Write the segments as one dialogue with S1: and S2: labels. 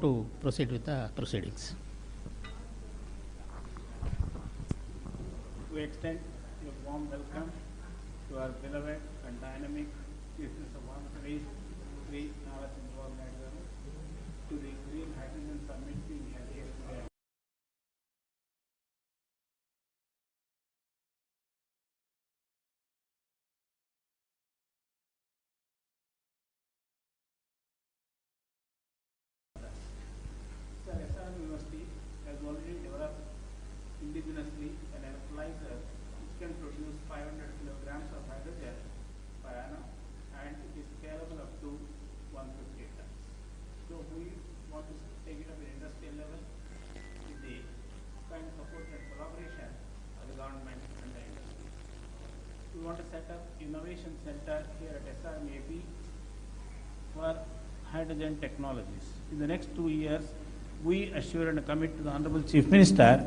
S1: to proceed with the proceedings.
S2: We extend a warm welcome to our beloved and dynamic Chief Minister of Andhra Pradesh, Sri Nara Chandrababu Naidu garu, to the Green Hydrogen Summit being held here today. Sir, SRM University has already developed indigenously an electrolyzer which can produce 500 kilograms of hydrogen per annum, and it is scalable up to 150 tons. So we want to take it up at industrial level with the kind of support and collaboration of the government and the industry. We want to set up innovation center here at SRMAB for hydrogen technologies. In the next 2 years, we assure and commit to the Honorable Chief Minister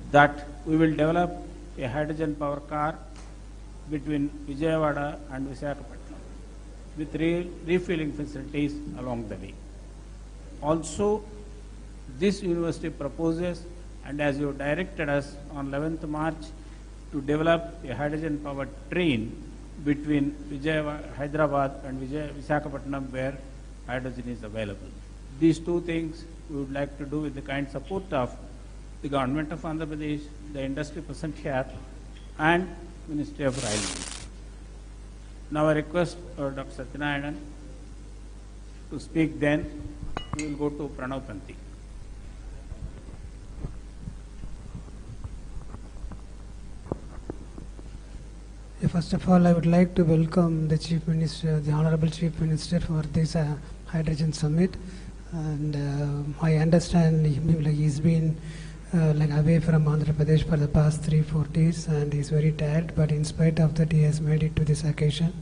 S2: that we will develop a hydrogen power car between Vijayawada and Visakhapatnam with refilling facilities along the way. Also, this university proposes, and as you directed us on 11th March, to develop a hydrogen powered train between Vijayawada, Hyderabad and Visakhapatnam, where hydrogen is available. These two things we would like to do with the kind support of the government of Andhra Pradesh, the industry present here, and Ministry of Railways. Now I request Dr. Satyanarayanan to speak, then we will go to Pranav Tanti.
S3: First of all, I would like to welcome the Chief Minister, the Honorable Chief Minister, for this Hydrogen Summit. And I understand he's been away from Andhra Pradesh for the past 3-4 days, and he's very tired. But in spite of that, he has made it to this occasion.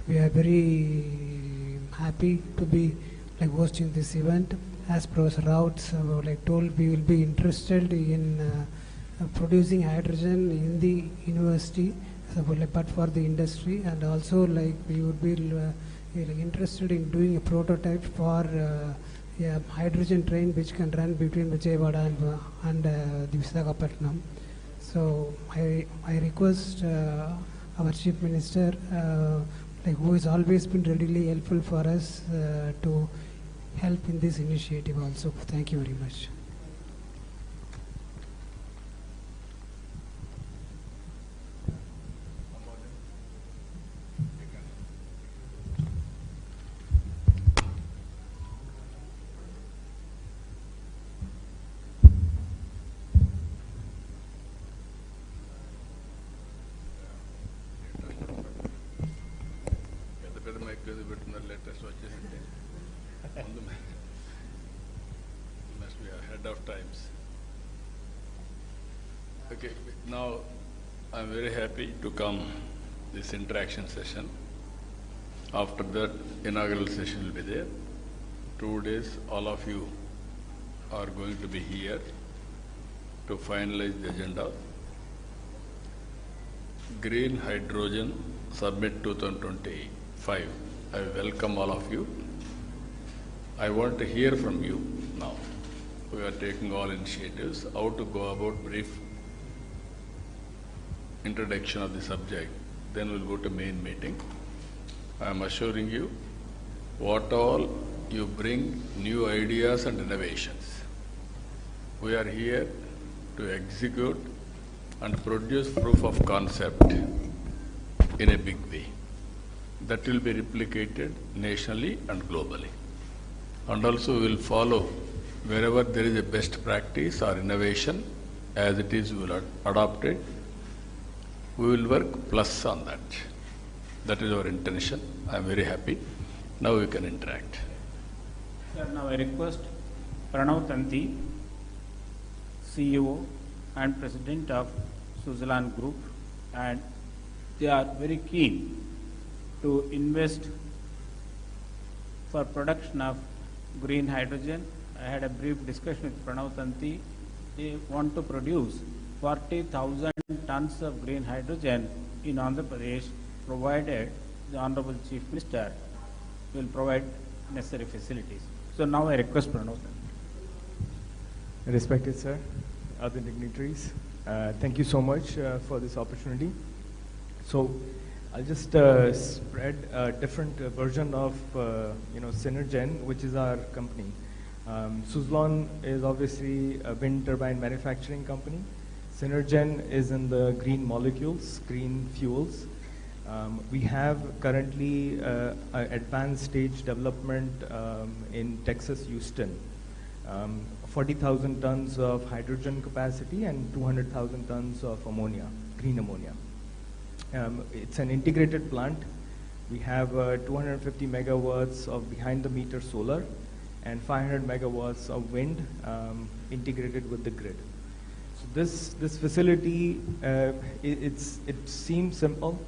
S3: We are very happy to be hosting this event. As Professor Raut told, we will be interested in producing hydrogen in the university, but for the industry, and also we would be interested in doing a prototype for a hydrogen train which can run between Vijayawada and the Visakhapatnam. So I request our Chief Minister, who has always been readily helpful for us, to help in this initiative also. Thank you very much.
S4: Must be ahead of times. Okay, now I'm very happy to come this interaction session. After that, inaugural session will be there. 2 days, all of you are going to be here to finalize the agenda. Green Hydrogen Summit 2025. I welcome all of you. I want to hear from you now. We are taking all initiatives, how to go about brief introduction of the subject. Then we'll go to main meeting. I am assuring you, what all you bring new ideas and innovations. We are here to execute and produce proof of concept in a big way. That will be replicated nationally and globally. And also we will follow wherever there is a best practice or innovation, as it is, we will adopt it. We will work plus on that. That is our intention. I am very happy. Now we can interact.
S2: Sir, now I request Pranav Tanti, CEO and President of Switzerland Group, and they are very keen to invest for production of green hydrogen. I had a brief discussion with Pranav Tanti. They want to produce 40,000 tons of green hydrogen in Andhra Pradesh, provided the Honorable Chief Minister will provide necessary facilities. So now I request Pranav Tanti.
S5: Respected sir, other dignitaries, thank you so much for this opportunity. So I'll just spread a different version of Synergen, which is our company. Suzlon is obviously a wind turbine manufacturing company. Synergen is in the green molecules, green fuels. We have currently advanced stage development in Texas, Houston. 40,000 tons of hydrogen capacity and 200,000 tons of ammonia, green ammonia. It's an integrated plant. We have 250 megawatts of behind-the-meter solar and 500 megawatts of wind integrated with the grid. So this facility, it seems simple,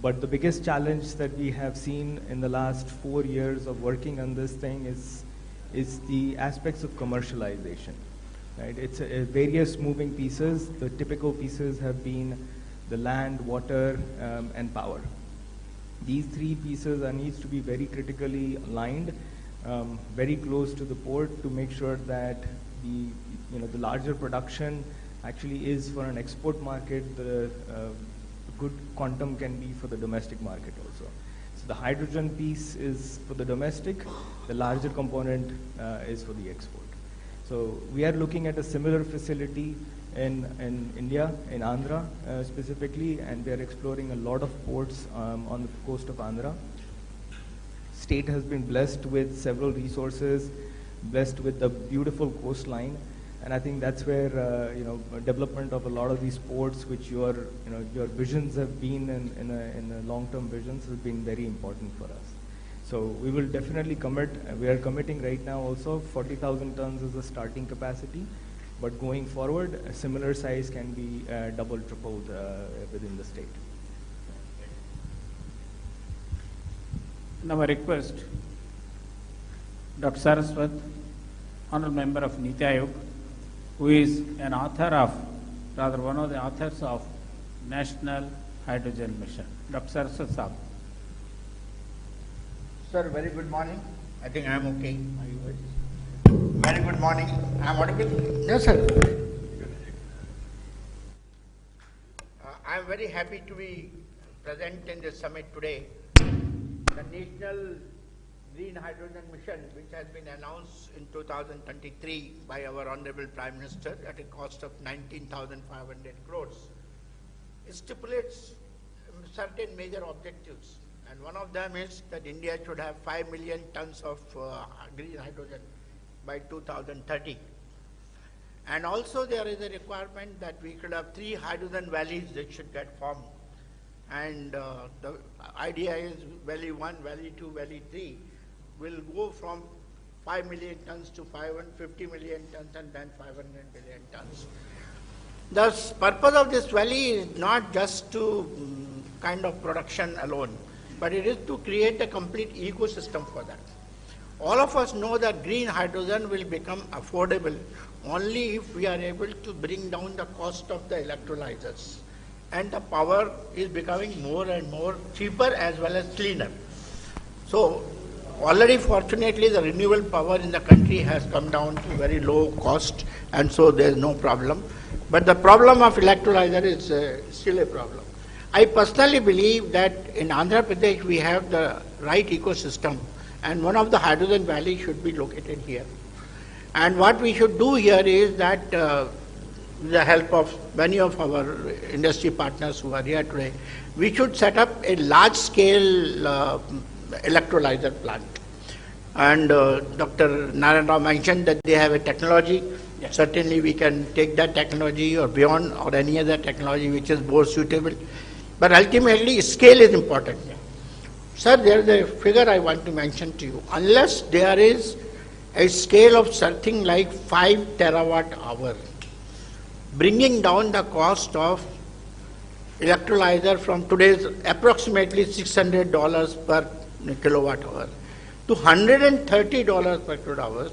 S5: but the biggest challenge that we have seen in the last 4 years of working on this thing is the aspects of commercialization. Right? It's various moving pieces. The typical pieces have been the land, water, and power. These three pieces needs to be very critically aligned, very close to the port to make sure that the larger production actually is for an export market. The good quantum can be for the domestic market also. So the hydrogen piece is for the domestic, the larger component is for the export. So we are looking at a similar facility in India, in Andhra specifically, and we are exploring a lot of ports on the coast of Andhra. State has been blessed with several resources, blessed with the beautiful coastline, and I think that's where development of a lot of these ports, which your visions have been in a long-term visions, has been very important for us. So we will definitely commit. We are committing right now also 40,000 tons is the starting capacity, but going forward, a similar size can be double, tripled within the state.
S2: Now I request Dr. Saraswat, Honorable Member of NIJAM, who is an author of, rather one of the authors of National Hydrogen Mission. Dr. Saraswat Saab.
S6: Sir, very good morning. I think I am okay. Are you good? Very good morning. I am audible? Yes, sir. I am very happy to be present in this summit today. The National Green Hydrogen Mission, which has been announced in 2023 by our Honorable Prime Minister at a cost of 19,500 crores, it stipulates certain major objectives. And one of them is that India should have 5 million tons of green hydrogen by 2030. And also there is a requirement that we could have 3 hydrogen valleys that should get formed. And the idea is Valley 1, Valley 2, Valley 3 will go from 5 million tons to 550 million tons and then 500 million tons. The purpose of this valley is not just to kind of production alone, but it is to create a complete ecosystem for that. All of us know that green hydrogen will become affordable only if we are able to bring down the cost of the electrolyzers. And the power is becoming more and more cheaper as well as cleaner. So already fortunately the renewable power in the country has come down to very low cost, and so there is no problem. But the problem of electrolyzer is still a problem. I personally believe that in Andhra Pradesh we have the right ecosystem, and one of the hydrogen valleys should be located here. And what we should do here is that with the help of many of our industry partners who are here today, we should set up a large-scale electrolyzer plant. And Dr. Narayan Rao mentioned that they have a technology. Yes. Certainly we can take that technology or beyond, or any other technology which is more suitable. But ultimately scale is important. Yeah. Sir, there is a figure I want to mention to you. Unless there is a scale of something like 5 terawatt hour, bringing down the cost of electrolyzer from today's approximately $600 per kilowatt hour to $130 per kilowatt hour,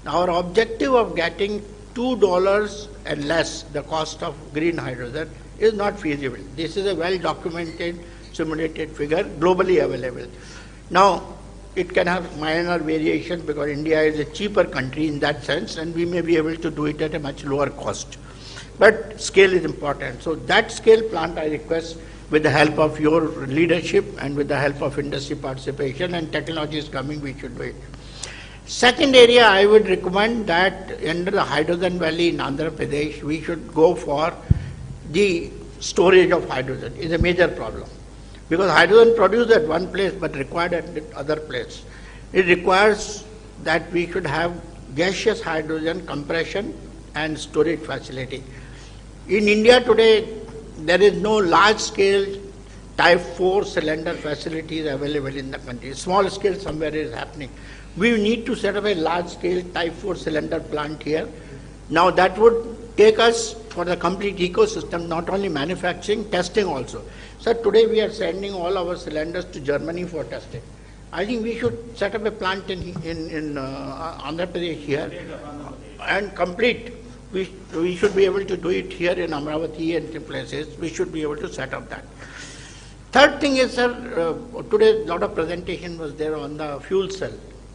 S6: our objective of getting $2 and less the cost of green hydrogen is not feasible. This is a well documented, simulated figure, globally available. Now, it can have minor variations because India is a cheaper country in that sense, and we may be able to do it at a much lower cost. But scale is important. So that scale plant I request, with the help of your leadership and with the help of industry participation, and technology is coming, we should do it. Second area, I would recommend that under the Hydrogen Valley in Andhra Pradesh, we should go for the storage of hydrogen. Is a major problem. Because hydrogen produced at one place but required at other place. It requires that we should have gaseous hydrogen compression and storage facility. In India today, there is no large-scale type 4 cylinder facilities available in the country. Small scale somewhere is happening. We need to set up a large-scale type 4 cylinder plant here. Now that would take us for the complete ecosystem, not only manufacturing, testing also. So today we are sending all our cylinders to Germany for testing. I think we should set up a plant in Andhra Pradesh here and complete. We should be able to do it here in Amravati and places. We should be able to set up that. Third thing is, sir, today a lot of presentation was there on the fuel cell.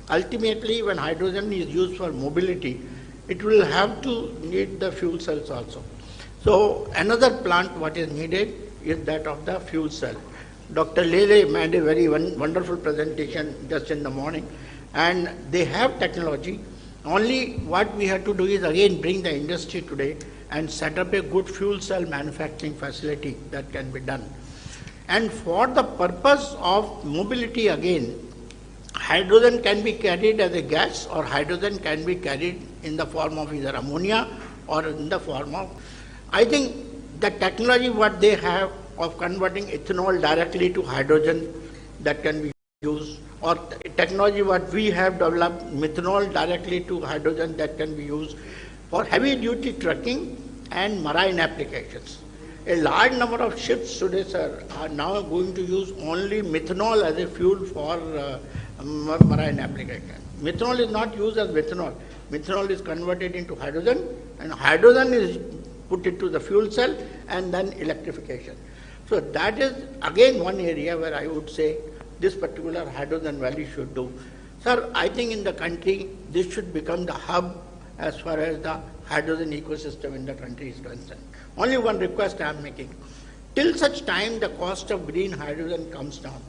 S6: Ultimately, when hydrogen is used for mobility, it will have to need the fuel cells also. So another plant what is needed is that of the fuel cell. Dr. Lele made a very wonderful presentation just in the morning, and they have technology. Only what we have to do is again bring the industry today and set up a good fuel cell manufacturing facility that can be done. And for the purpose of mobility again, hydrogen can be carried as a gas, or hydrogen can be carried in the form of either ammonia or in the form of, I think the technology what they have of converting ethanol directly to hydrogen that can be used, or technology what we have developed, methanol directly to hydrogen that can be used for heavy duty trucking and marine applications. A large number of ships today, sir, are now going to use only methanol as a fuel for marine application. Methanol is not used as methanol. Methanol is converted into hydrogen, and hydrogen is put into the fuel cell and then electrification. So that is again one area where I would say this particular hydrogen valley should do. Sir, I think in the country this should become the hub as far as the hydrogen ecosystem in the country is concerned. Only one request I am making. Till such time the cost of green hydrogen comes down,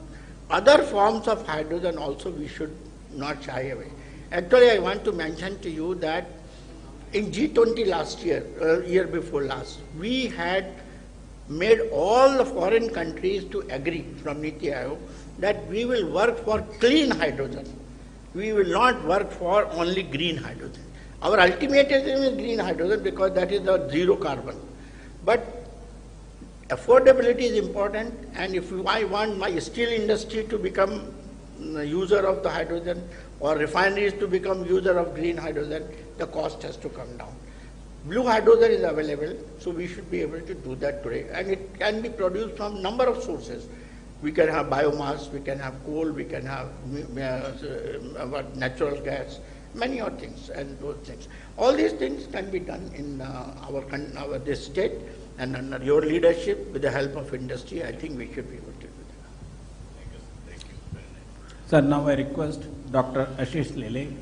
S6: other forms of hydrogen also we should not shy away. Actually, I want to mention to you that in G20 last year, year before last, we had made all the foreign countries to agree from Niti Aayog that we will work for clean hydrogen. We will not work for only green hydrogen. Our ultimate aim is green hydrogen because that is the zero carbon. But affordability is important, and if I want my steel industry to become a user of the hydrogen or refineries to become user of green hydrogen, the cost has to come down. Blue hydrogen is available, so we should be able to do that today, and it can be produced from number of sources. We can have biomass, we can have coal, we can have natural gas, many other things, and those things. All these things can be done in this state, and under your leadership, with the help of industry, I think we should be able to do that.
S4: Thank you.
S1: Sir, now I request Dr. Ashish Lele,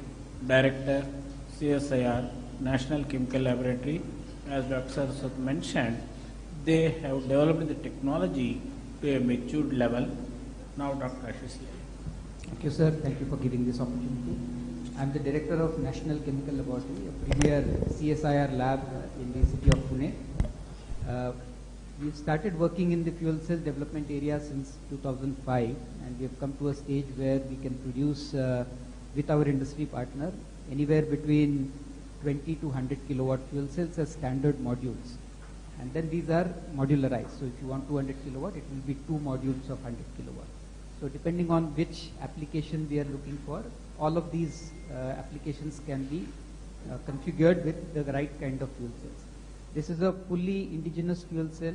S1: Director, CSIR, National Chemical Laboratory. As Dr. Saraswat mentioned, they have developed the technology to a matured level. Now, Dr. Ashish Lele.
S7: Thank you, sir. Thank you for giving this opportunity. I am the Director of National Chemical Laboratory, a premier CSIR lab in the city of Pune. We started working in the fuel cell development area since 2005, and we have come to a stage where we can produce with our industry partner anywhere between 20 to 100 kilowatt fuel cells as standard modules. And then these are modularized. So if you want 200 kilowatt, it will be 2 modules of 100 kilowatt. So depending on which application we are looking for, all of these applications can be configured with the right kind of fuel cells. This is a fully indigenous fuel cell.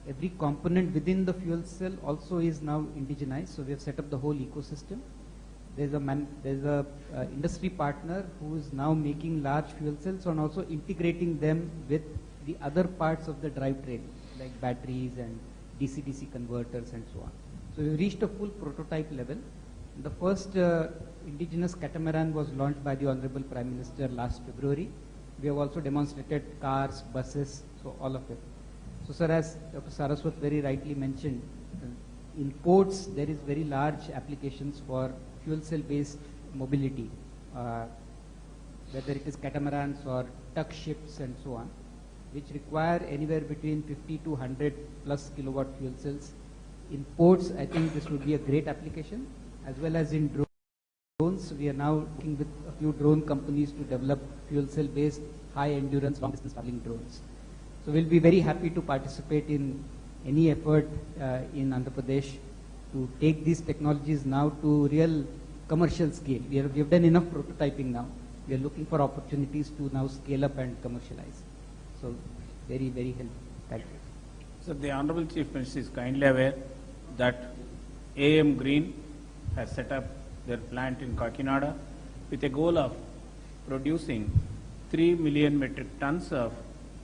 S7: Every component within the fuel cell also is now indigenized. So we have set up the whole ecosystem. There's a industry partner who is now making large fuel cells and also integrating them with the other parts of the drivetrain, like batteries and DC-DC converters and so on. So we've reached a full prototype level, The first indigenous catamaran was launched by the Honorable Prime Minister last February. We have also demonstrated cars, buses, so all of it. So sir, as Dr. Saraswat very rightly mentioned, in ports there is very large applications for fuel cell based mobility, whether it is catamarans or tug ships and so on, which require anywhere between 50 to 100 plus kilowatt fuel cells. In ports, I think this would be a great application, as well as in drones. We are now working with a few drone companies to develop fuel cell based high endurance long distance traveling drones. So we'll be very happy to participate in any effort in Andhra Pradesh to take these technologies now to real commercial scale. We have done enough prototyping now. We are looking for opportunities to now scale up and commercialize. So very, very helpful. Thank you.
S1: So the Honorable Chief Minister is kindly aware that AM Green has set up their plant in Kakinada with a goal of producing 3 million metric tons of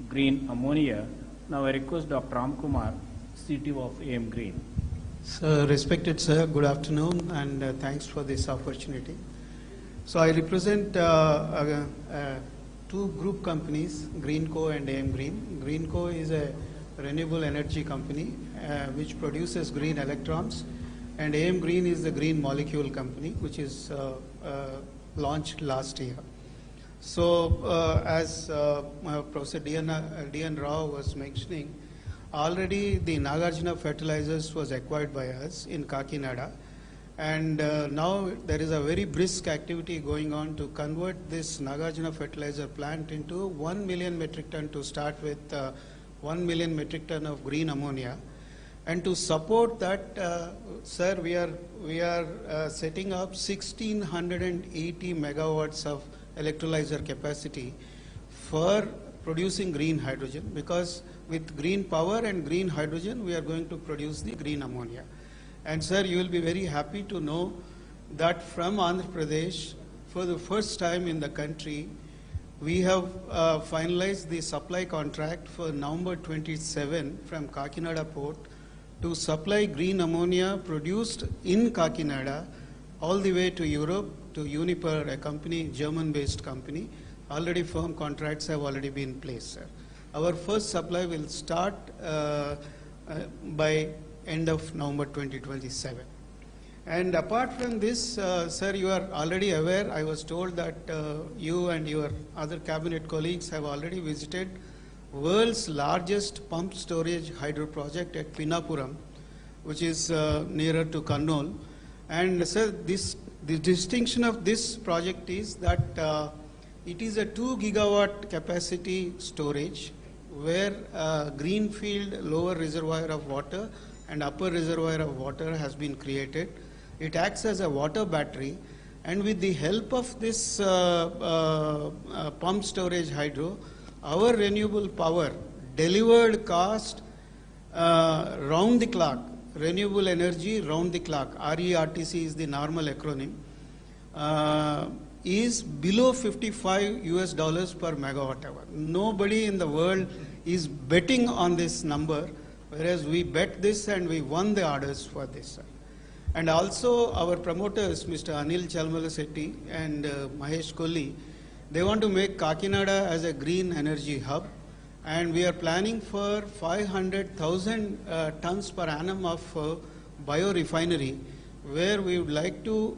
S1: green ammonia. Now I request Dr. Ramkumar, CTO of AM Green.
S8: So, respected sir, good afternoon and thanks for this opportunity. So I represent two group companies, Greenco and AM Green. Greenco is a renewable energy company which produces green electrons, and AM Green is the green molecule company which is launched last year. So as Professor D.N. Rao was mentioning, already the Nagarjuna Fertilizers was acquired by us in Kakinada, and now there is a very brisk activity going on to convert this Nagarjuna Fertilizer plant into 1 million metric ton to start with 1 million metric ton of green ammonia. And to support that, sir, we are setting up 1680 megawatts of electrolyzer capacity for producing green hydrogen, because with green power and green hydrogen we are going to produce the green ammonia. And sir, you will be very happy to know that from Andhra Pradesh, for the first time in the country, we have finalized the supply contract for November 27 from Kakinada Port to supply green ammonia produced in Kakinada all the way to Europe, to Uniper, a company, German-based company. Already firm contracts have already been placed, sir. Our first supply will start by end of November 2027. And apart from this, sir, you are already aware, I was told that you and your other cabinet colleagues have already visited world's largest pump storage hydro project at Pinnapuram, which is nearer to Kannur. And sir, the distinction of this project is that it is a 2 gigawatt capacity storage where greenfield lower reservoir of water and upper reservoir of water has been created. It acts as a water battery, and with the help of this pump storage hydro, our renewable power delivered cost round the clock, renewable energy round the clock, RERTC is the normal acronym, is below $55 per megawatt hour. Nobody in the world is betting on this number, whereas we bet this and we won the orders for this. And also our promoters, Mr. Anil Chalmalasetti and Mahesh Kolli, they want to make Kakinada as a green energy hub, and we are planning for 500,000 tons per annum of biorefinery, where we would like to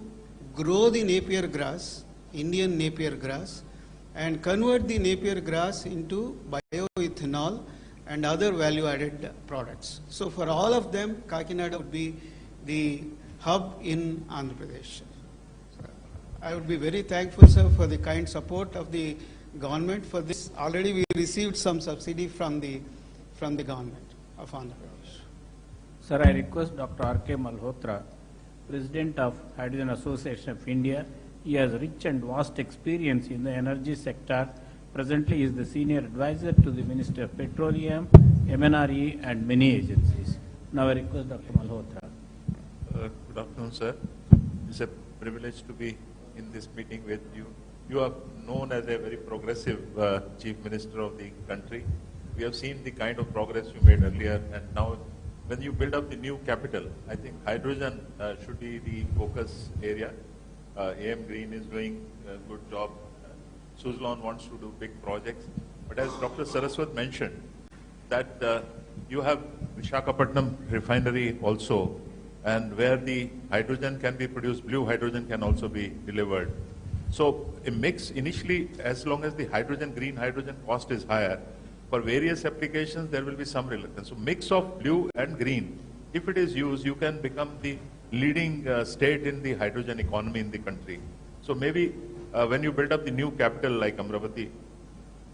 S8: grow the Napier grass, Indian Napier grass, and convert the Napier grass into bioethanol and other value-added products. So for all of them, Kakinada would be the hub in Andhra Pradesh. So I would be very thankful, sir, for the kind support of the government for this. Already we received some subsidy from the government of Andhra Pradesh.
S1: Sir, I request Dr. R.K. Malhotra, President of Hydrogen Association of India. He has rich and vast experience in the energy sector. Presently, he is the senior advisor to the Ministry of Petroleum, MNRE, and many agencies. Now I request Dr. Malhotra.
S9: Good afternoon, sir. It's a privilege to be in this meeting with you. You are known as a very progressive Chief Minister of the country. We have seen the kind of progress you made earlier, and now when you build up the new capital, I think hydrogen should be the focus area. AM Green is doing a good job. Suzlon wants to do big projects. But as Dr. Saraswat mentioned, that you have Visakhapatnam refinery also, and where the hydrogen can be produced, blue hydrogen can also be delivered. So a mix initially, as long as the hydrogen, green hydrogen cost is higher, for various applications there will be some reluctance. So mix of blue and green, if it is used, you can become the leading state in the hydrogen economy in the country. So maybe when you build up the new capital like Amravati,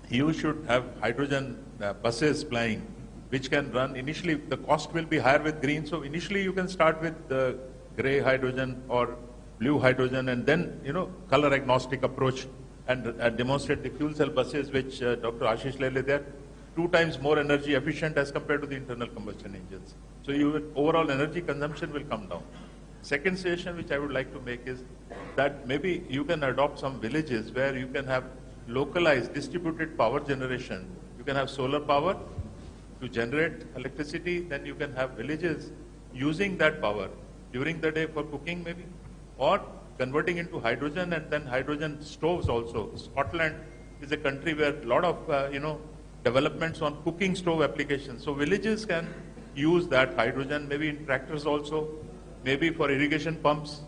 S9: you should have hydrogen buses flying, which can run. Initially, the cost will be higher with green, so initially you can start with the gray hydrogen or blue hydrogen, and then, color agnostic approach and demonstrate the fuel cell buses, which Dr. Ashish Lele, they're 2 times more energy efficient as compared to the internal combustion engines. So overall energy consumption will come down. Second suggestion which I would like to make is that maybe you can adopt some villages where you can have localized distributed power generation. You can have solar power to generate electricity, then you can have villages using that power during the day for cooking maybe, or converting into hydrogen, and then hydrogen stoves also. Scotland is a country where a lot of developments on cooking stove applications. So villages can use that hydrogen, maybe in tractors also, maybe for irrigation pumps.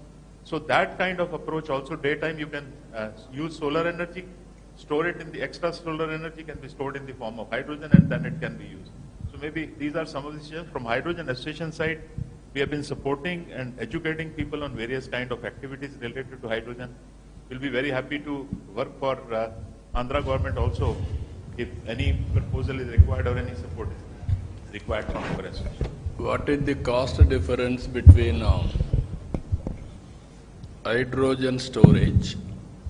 S9: So that kind of approach also, daytime you can use solar energy, store it in the extra solar energy can be stored in the form of hydrogen, and then it can be used. So maybe these are some of the suggestions. From hydrogen association side, we have been supporting and educating people on various kind of activities related to hydrogen. We'll be very happy to work for Andhra government also if any proposal is required or any support is required from our association.
S4: What is the cost difference between hydrogen storage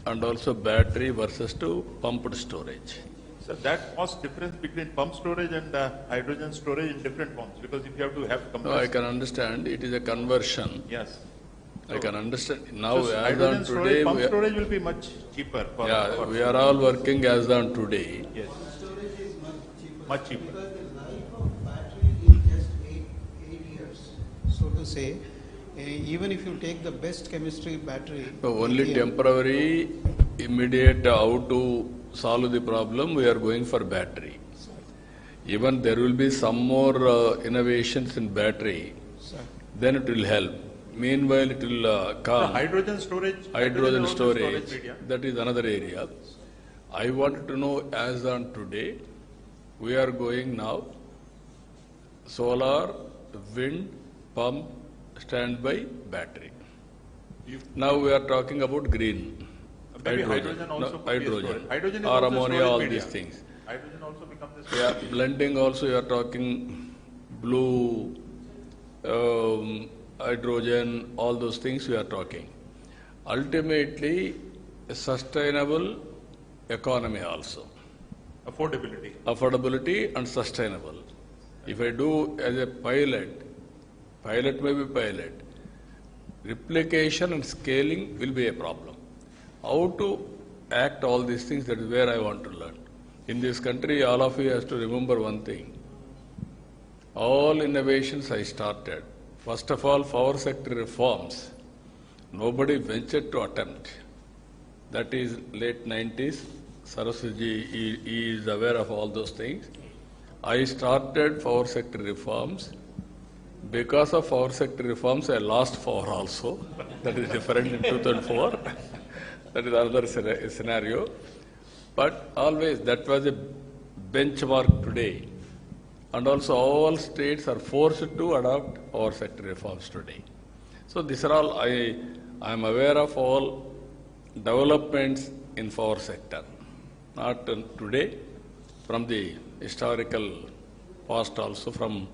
S4: and also battery versus to pumped storage?
S9: So that cost difference between pump storage and hydrogen storage in different forms, because if you have to have compressed...
S4: No, I can understand. It is a conversion.
S9: Yes.
S4: I can understand. Now,
S9: so
S4: as on today...
S9: Pump storage will be much cheaper.
S4: We are all working as on today.
S9: Yes.
S8: Storage is
S9: much cheaper.
S8: Because the life of battery is just 8 years. So to say, even if you take the best chemistry battery...
S4: So only temporary, immediate, how to solve the problem, we are going for battery. Even there will be some more innovations in battery, then it will help. Meanwhile, it will come.
S9: Hydrogen storage.
S4: Hydrogen storage, that is another area. I wanted to know, as on today, we are going now, solar, wind, pump, standby, battery. Now we are talking about green.
S9: Hydrogen also
S4: hydrogen or ammonia, all these things.
S9: Hydrogen also becomes the
S4: blending also you are talking blue, hydrogen, all those things we are talking. Ultimately, a sustainable economy also. Affordability and sustainable. If I do as a pilot may be pilot, replication and scaling will be a problem. How to act all these things, that is where I want to learn. In this country, all of you have to remember one thing. All innovations I started. First of all, power sector reforms. Nobody ventured to attempt. That is late 90s. Saraswati he is aware of all those things. I started power sector reforms. Because of power sector reforms, I lost power also. That is different in 2004. That is another scenario. But always that was a benchmark today. And also all states are forced to adopt power sector reforms today. So these are all, I am aware of all developments in power sector. Not today, from the historical past also, from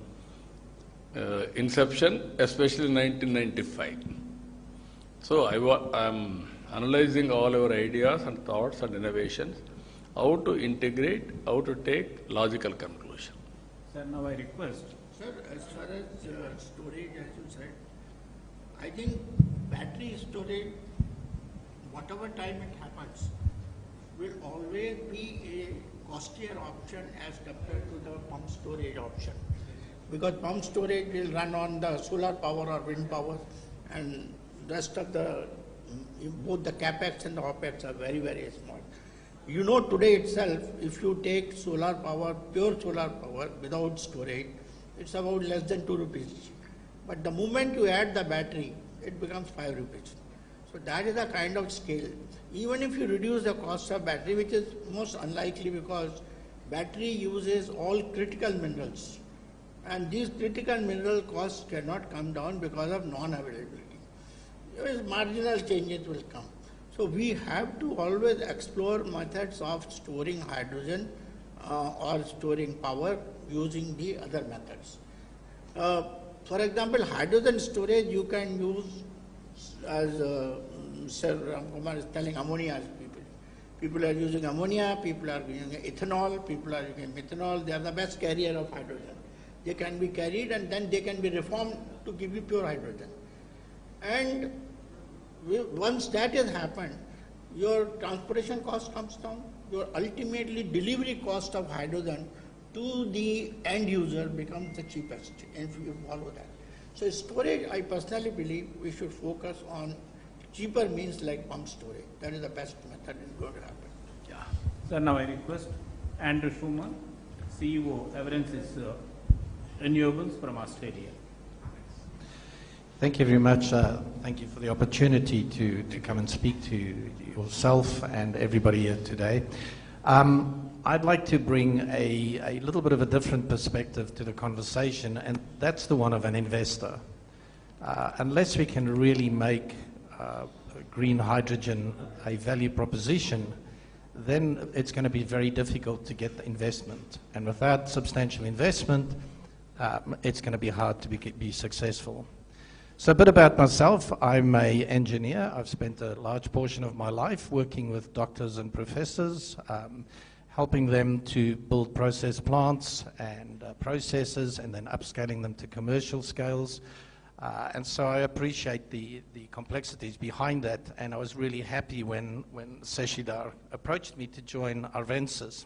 S4: inception, especially 1995. So I am analyzing all our ideas and thoughts and innovations, how to integrate, how to take logical conclusion.
S1: Sir, now I request.
S6: Sir, as far as storage, as you said, I think battery storage, whatever time it happens, will always be a costlier option as compared to the pump storage option. because pump storage will run on the solar power or wind power, and rest of the, both the capex and the opex are very, very small. You know, today itself, if you take solar power, pure solar power without storage, it's about less than 2 rupees. But the moment you add the battery, it becomes 5 rupees. So that is the kind of scale. Even if you reduce the cost of battery, which is most unlikely because battery uses all critical minerals, and these critical mineral costs cannot come down because of non-availability. Marginal changes will come. So we have to always explore methods of storing hydrogen or storing power using the other methods. For example, hydrogen storage you can use as Sir Ramkumar is telling, ammonia as people. People are using ammonia, people are using ethanol, people are using methanol. They are the best carrier of hydrogen. They can be carried and then they can be reformed to give you pure hydrogen. And once that has happened, your transportation cost comes down, your ultimately delivery cost of hydrogen to the end user becomes the cheapest, if you follow that. So storage, I personally believe we should focus on cheaper means like pump storage. That is the best method is going to happen.
S1: Yeah. So now I request Andrew Schumann, CEO, Everensis Renewables from Australia.
S10: Thank you very much. Thank you for the opportunity to come and speak to yourself and everybody here today. I'd like to bring a little bit of a different perspective to the conversation, and that's the one of an investor. Unless we can really make green hydrogen a value proposition, then it's going to be very difficult to get the investment. And without substantial investment, it's going to be hard to be successful. So a bit about myself. I'm an engineer. I've spent a large portion of my life working with doctors and professors, helping them to build process plants and processes and then upscaling them to commercial scales. And so I appreciate the complexities behind that, and I was really happy when Seshidhar approached me to join Arvensis.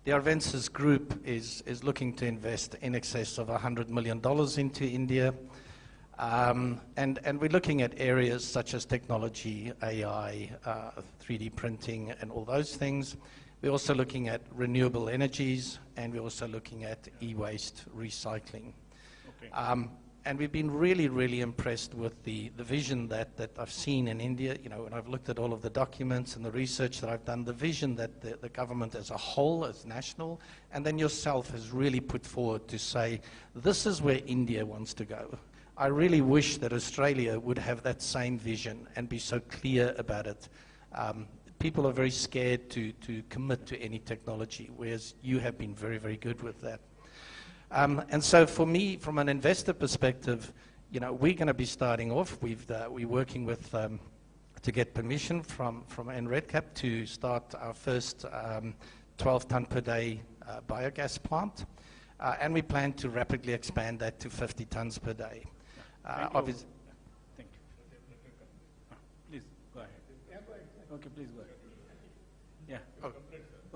S10: The Arvensis group is looking to invest in excess of $100 million into India. And we're looking at areas such as technology, AI, 3D printing, and all those things. We're also looking at renewable energies, and we're also looking at e-waste recycling. Okay. And we've been really, really impressed with the vision that I've seen in India. You know, when I've looked at all of the documents and the research that I've done, the vision that the government as a whole, as national, and then yourself has really put forward to say, this is where India wants to go. I really wish that Australia would have that same vision and be so clear about it. People are very scared to commit to any technology, whereas you have been very, very good with that. And so for me, from an investor perspective, you know, we're going to be starting off. We're working with to get permission from NREDCap to start our first 12-ton per day biogas plant, and we plan to rapidly expand that to 50 tons per day. Obviously,
S1: thank you. Please go ahead. Yeah, go ahead. Okay, please go ahead. Yeah. Oh.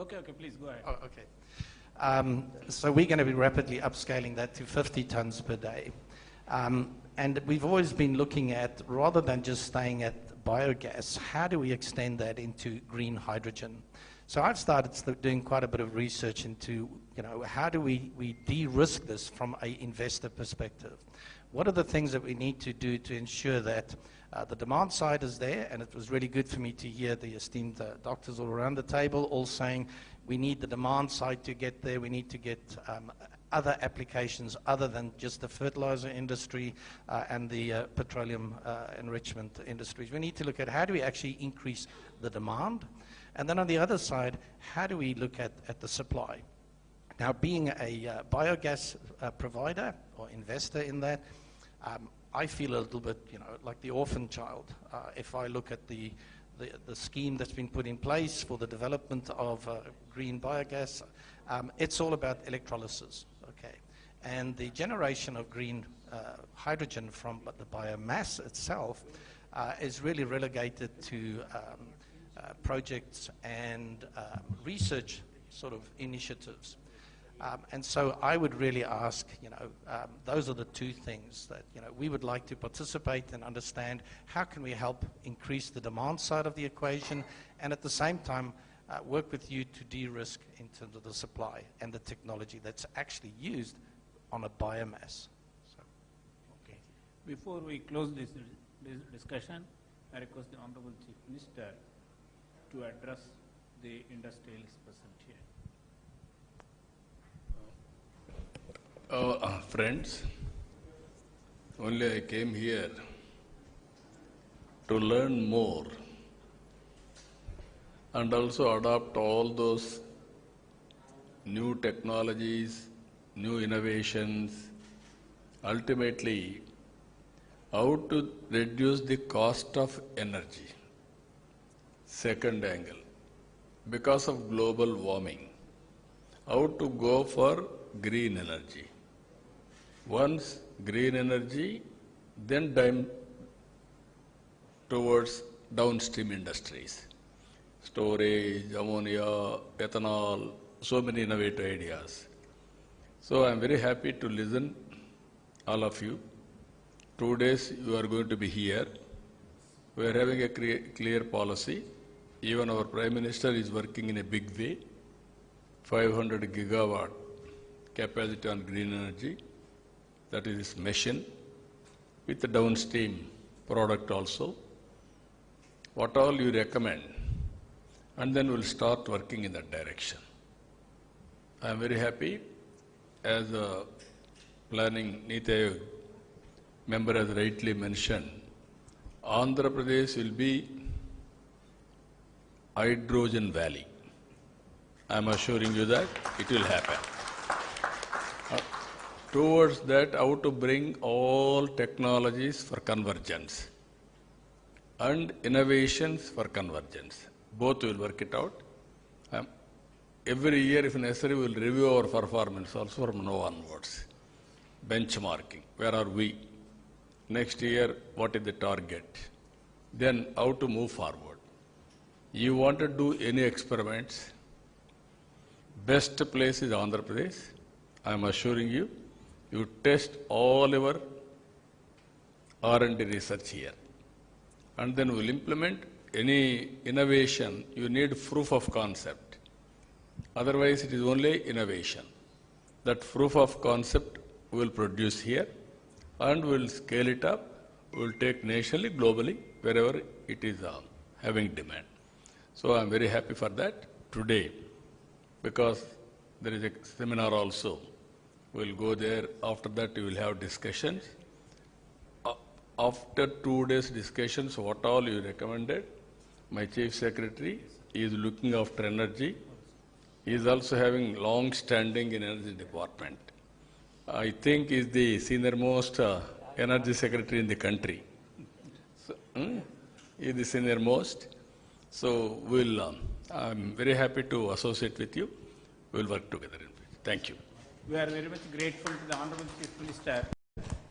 S1: Okay, please go ahead.
S10: Oh, okay. So we're going to be rapidly upscaling that to 50 tons per day. And we've always been looking at, rather than just staying at biogas, how do we extend that into green hydrogen? So I've started doing quite a bit of research into, you know, how do we de-risk this from an investor perspective? What are the things that we need to do to ensure that the demand side is there? And it was really good for me to hear the esteemed doctors all around the table all saying we need the demand side to get there. We need to get other applications other than just the fertilizer industry and the petroleum enrichment industries. We need to look at how do we actually increase the demand? And then on the other side, how do we look at the supply? Now, being a biogas provider or investor in that, I feel a little bit, you know, like the orphan child. If I look at the scheme that's been put in place for the development of green biogas, it's all about electrolysis, okay? And the generation of green hydrogen from the biomass itself is really relegated to projects and research sort of initiatives. And so I would really ask, those are the two things that, we would like to participate and understand how can we help increase the demand side of the equation and at the same time work with you to de-risk in terms of the supply and the technology that's actually used on a biomass. So,
S1: okay. Before we close this discussion, I request the Honorable Chief Minister to address the industrialists present here.
S4: Friends, only I came here to learn more and also adopt all those new technologies, new innovations, ultimately how to reduce the cost of energy. Second angle, because of global warming, how to go for green energy. Once green energy, then towards downstream industries. Storage, ammonia, ethanol, so many innovative ideas. So I am very happy to listen all of you. 2 days you are going to be here. We are having a clear policy. Even our Prime Minister is working in a big way. 500 gigawatt capacity on green energy. That is his mission. With the downstream product also. What all you recommend. And then we'll start working in that direction. I am very happy as a planning NIJAM member has rightly mentioned, Andhra Pradesh will be hydrogen valley. I am assuring you that it will happen. Towards that, how to bring all technologies for convergence and innovations for convergence. Both will work it out. Every year, if necessary, we will review our performance also from now onwards. Benchmarking, where are we? Next year, what is the target? Then how to move forward. You want to do any experiments, best place is Andhra Pradesh. I am assuring you, you test all your R&D research here. And then we'll implement any innovation, you need proof of concept. Otherwise, it is only innovation. That proof of concept we will produce here and we will scale it up. We will take nationally, globally, wherever it is having demand. So I am very happy for that today because there is a seminar also. We will go there. After that, we will have discussions. After 2 days discussions, what all you recommended, my Chief Secretary is looking after energy. He is also having long standing in Energy Department. I think he is the senior most Energy Secretary in the country. So, he is the senior most. So I'm very happy to associate with you. We will work together. Thank you.
S1: We are very much grateful to the Honorable Chief Minister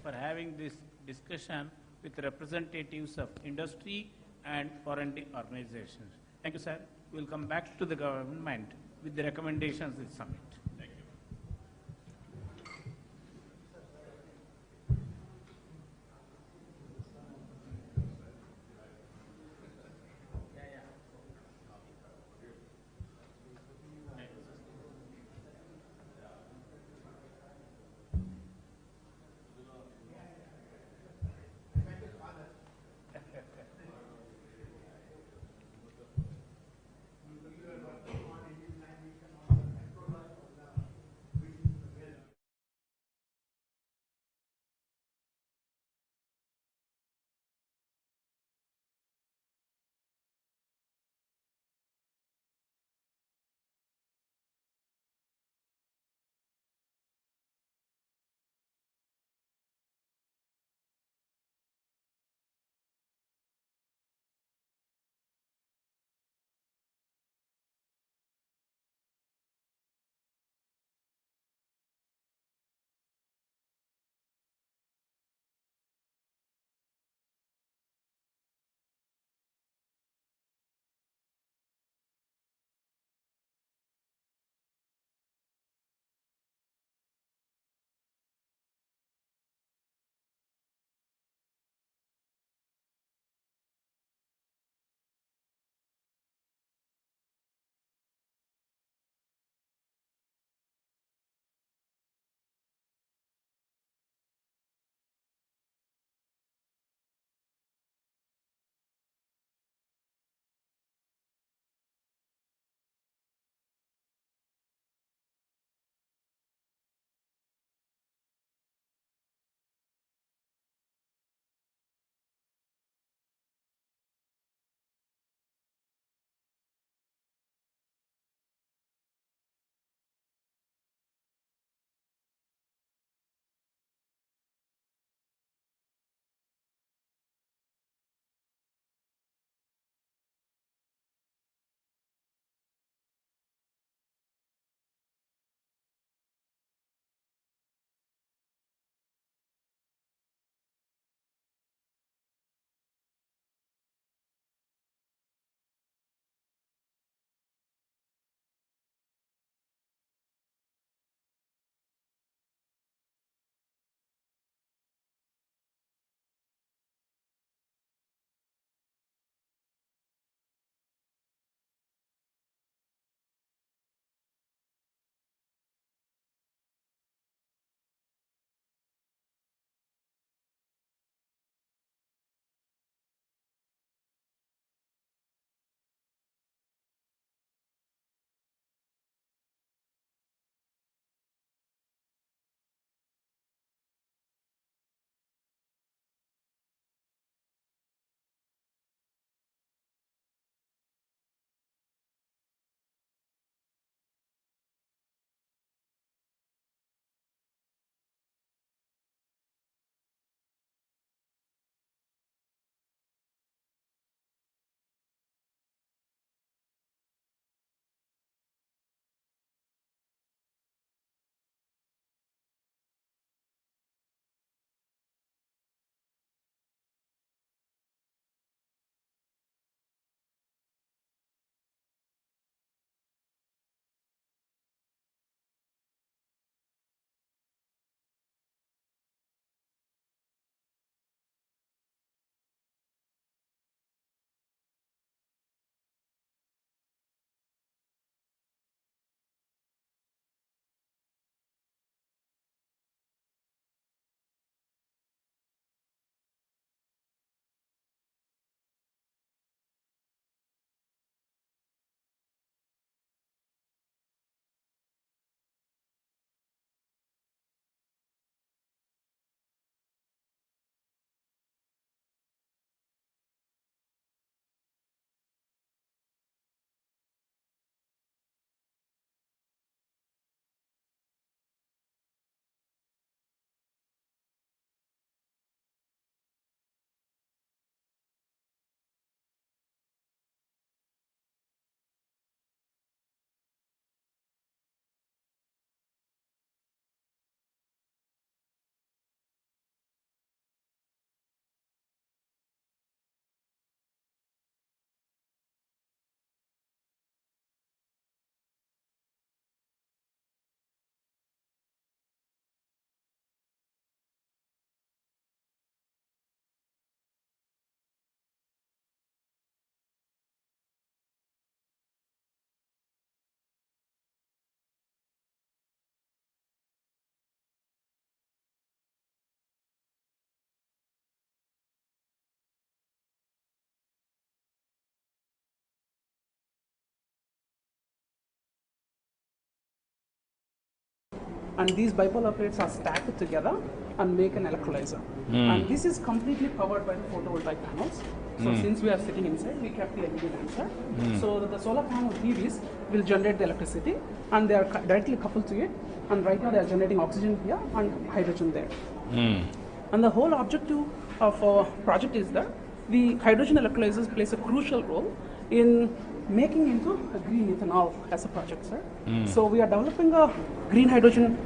S1: for having this discussion with representatives of industry and foreign organizations. Thank you, sir. We will come back to the government with the recommendations of the summit. Thank you.
S2: and these bipolar plates are stacked together and make an electrolyzer. And this is completely powered by the photovoltaic panels. So since we are sitting inside, we kept the LED lamps here. So that the solar panel PVs will generate the electricity, and they are directly coupled to it. And right now they are generating oxygen here and hydrogen there. And the whole objective of our project is that the hydrogen electrolyzers plays a crucial role in making into a green ethanol as a project, sir. So we are developing a green hydrogen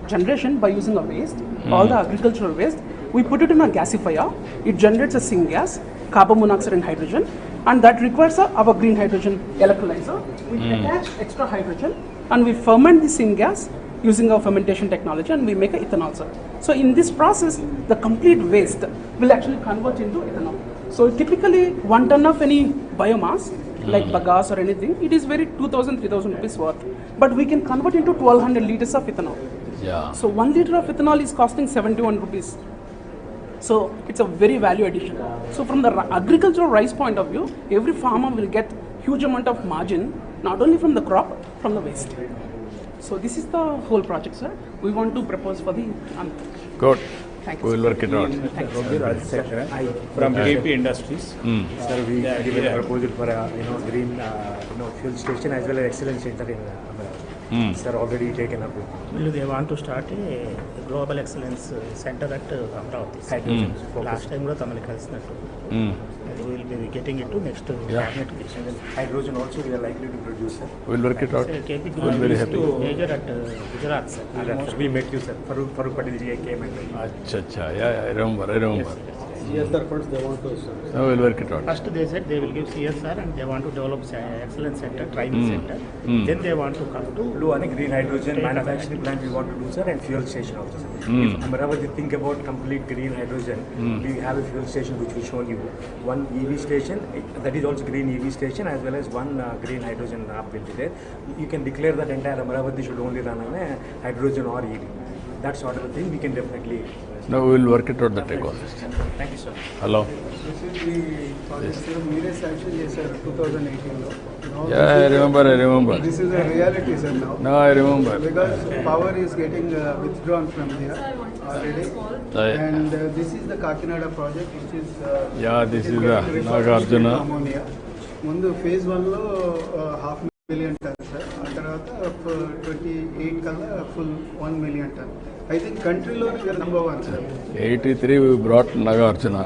S2: generation by using a waste, all the agricultural waste. We put it in a gasifier. It generates a syngas, carbon monoxide and hydrogen, and that requires our green hydrogen electrolyzer. We attach extra hydrogen and we ferment the syngas using our fermentation technology, and we make a ethanol, sir. So in this process, the complete waste will actually convert into ethanol. So typically 1 ton of any biomass, like bagasse or anything, it is very 2,000, 3,000 rupees worth. But we can convert into 1,200 liters of ethanol.
S4: Yeah.
S2: So 1 liter of ethanol is costing 71 rupees. So it's a very value addition. So from the agricultural rice point of view, every farmer will get huge amount of margin, not only from the crop, from the waste. So this is the whole project, sir. We want to propose for the
S4: Good.
S2: Thank you.
S4: We will work it out.
S1: From KP Industries.
S11: Sir, we given a proposal for a green fuel station as well as excellence center in Amravati. Sir, already taken up.
S12: They want to start a global excellence center at Amravati. Hydrogen. Last time we Tamil Kalsinattu. We will be getting it to next cabinet.
S11: Hydrogen also we are likely to produce, sir.
S4: We will work it out.
S12: KP
S4: We will very happy.
S12: major at Gujarat, sir.
S11: We met you, sir. Farooq Patel ji came and
S4: Acha. Yeah, I remember.
S8: CSR funds they want to, sir.
S4: Now we will work it out.
S12: First they said they will give CSR and they want to develop excellence center, training center. Then they want to come to
S11: do a green hydrogen manufacturing plant we want to do, sir, and fuel station also, sir. If Amravati think about complete green hydrogen, we have a fuel station which we shown you. One EV station, that is also green EV station, as well as one green hydrogen hub will be there. You can declare that entire Amravati should only run on a hydrogen or EV. That sort of a thing we can definitely.
S4: Now we will work it out, the take on this.
S11: Thank you, sir.
S4: Hello.
S8: This is the project, sir. Meere sanction చేశారు 2018 లో.
S4: Yeah, I remember.
S8: This is a reality, sir, now.
S4: No, I remember.
S8: Because power is getting withdrawn from here already. And this is the Kakinada project, which is
S4: This is the Nagarjuna.
S8: ammonia. ముందు phase 1 లో 500,000 tons, sir. ఆ తర్వాత 28 కల్లా full 1 million ton. I think country lo we are number 1, sir.
S4: 83 we brought Nagarjuna.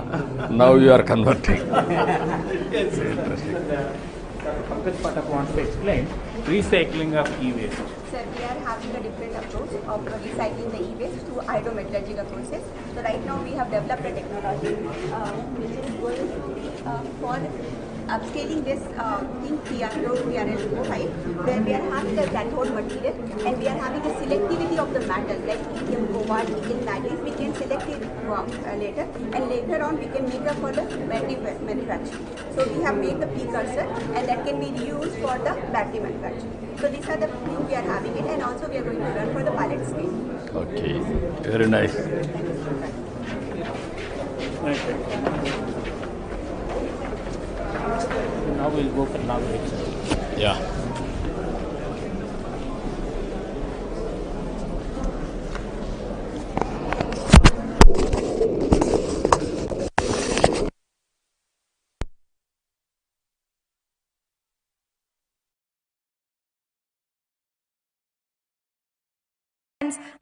S4: Now you are converting.
S1: Interesting. Pankaj Patak wants to explain recycling of e-waste.
S13: Sir, we are having a different approach of recycling the e-waste through hydrometallurgical process. So right now we have developed a technology which is going to be for upscaling this thing PRL05, where we are having a cathode material and we are having a selectivity of the metal like lithium, cobalt, nickel, manganese. We can select it later, and later on we can make up for the battery manufacturing. So we have made the precursor and that can be reused for the battery manufacturing. So these are the things we are having it, and also we are going to run for the pilot scale.
S4: Okay, very nice.
S12: now we'll go for now.
S4: Yeah.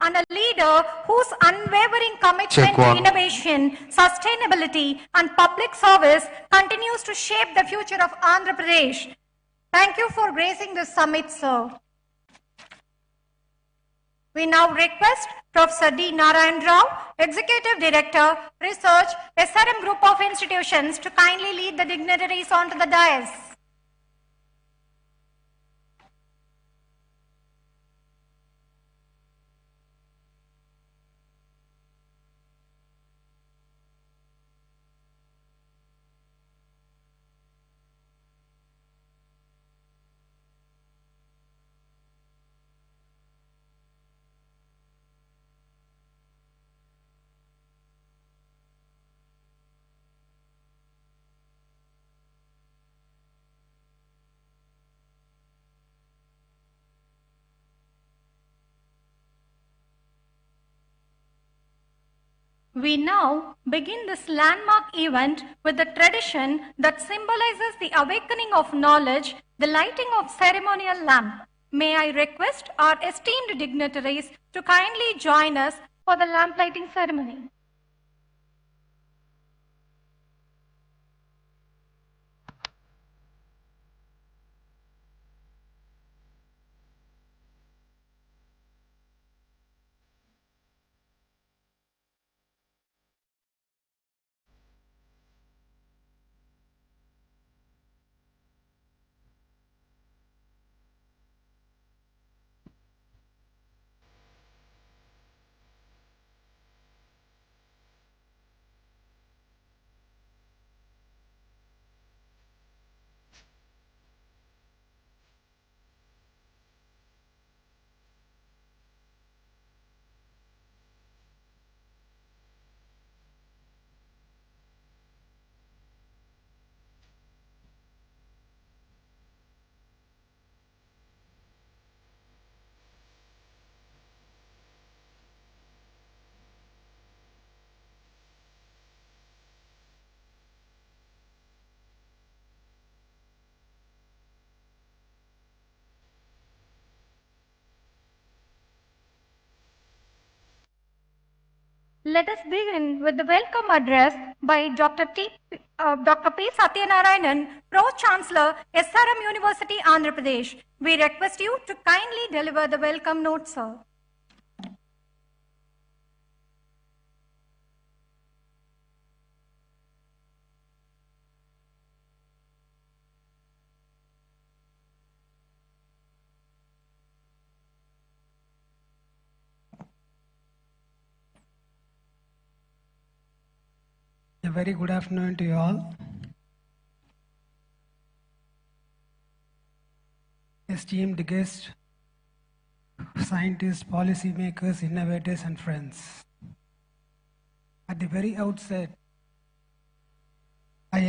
S14: And a leader whose unwavering commitment to innovation, sustainability, and public service continues to shape the future of Andhra Pradesh. Thank you for gracing this summit, sir. We now request Professor D. Narayan Rao, Executive Director, Research, SRM Group of Institutions, to kindly lead the dignitaries onto the dais. We now begin this landmark event with the tradition that symbolizes the awakening of knowledge, the lighting of ceremonial lamp. May I request our esteemed dignitaries to kindly join us for the lamp lighting ceremony. Let us begin with the welcome address by Dr. P. Satyanarayanan, Pro-Chancellor, SRM University, Andhra Pradesh. We request you to kindly deliver the welcome note, sir.
S3: A very good afternoon to you all. Esteemed guests, scientists, policymakers, innovators, and friends. At the very outset, I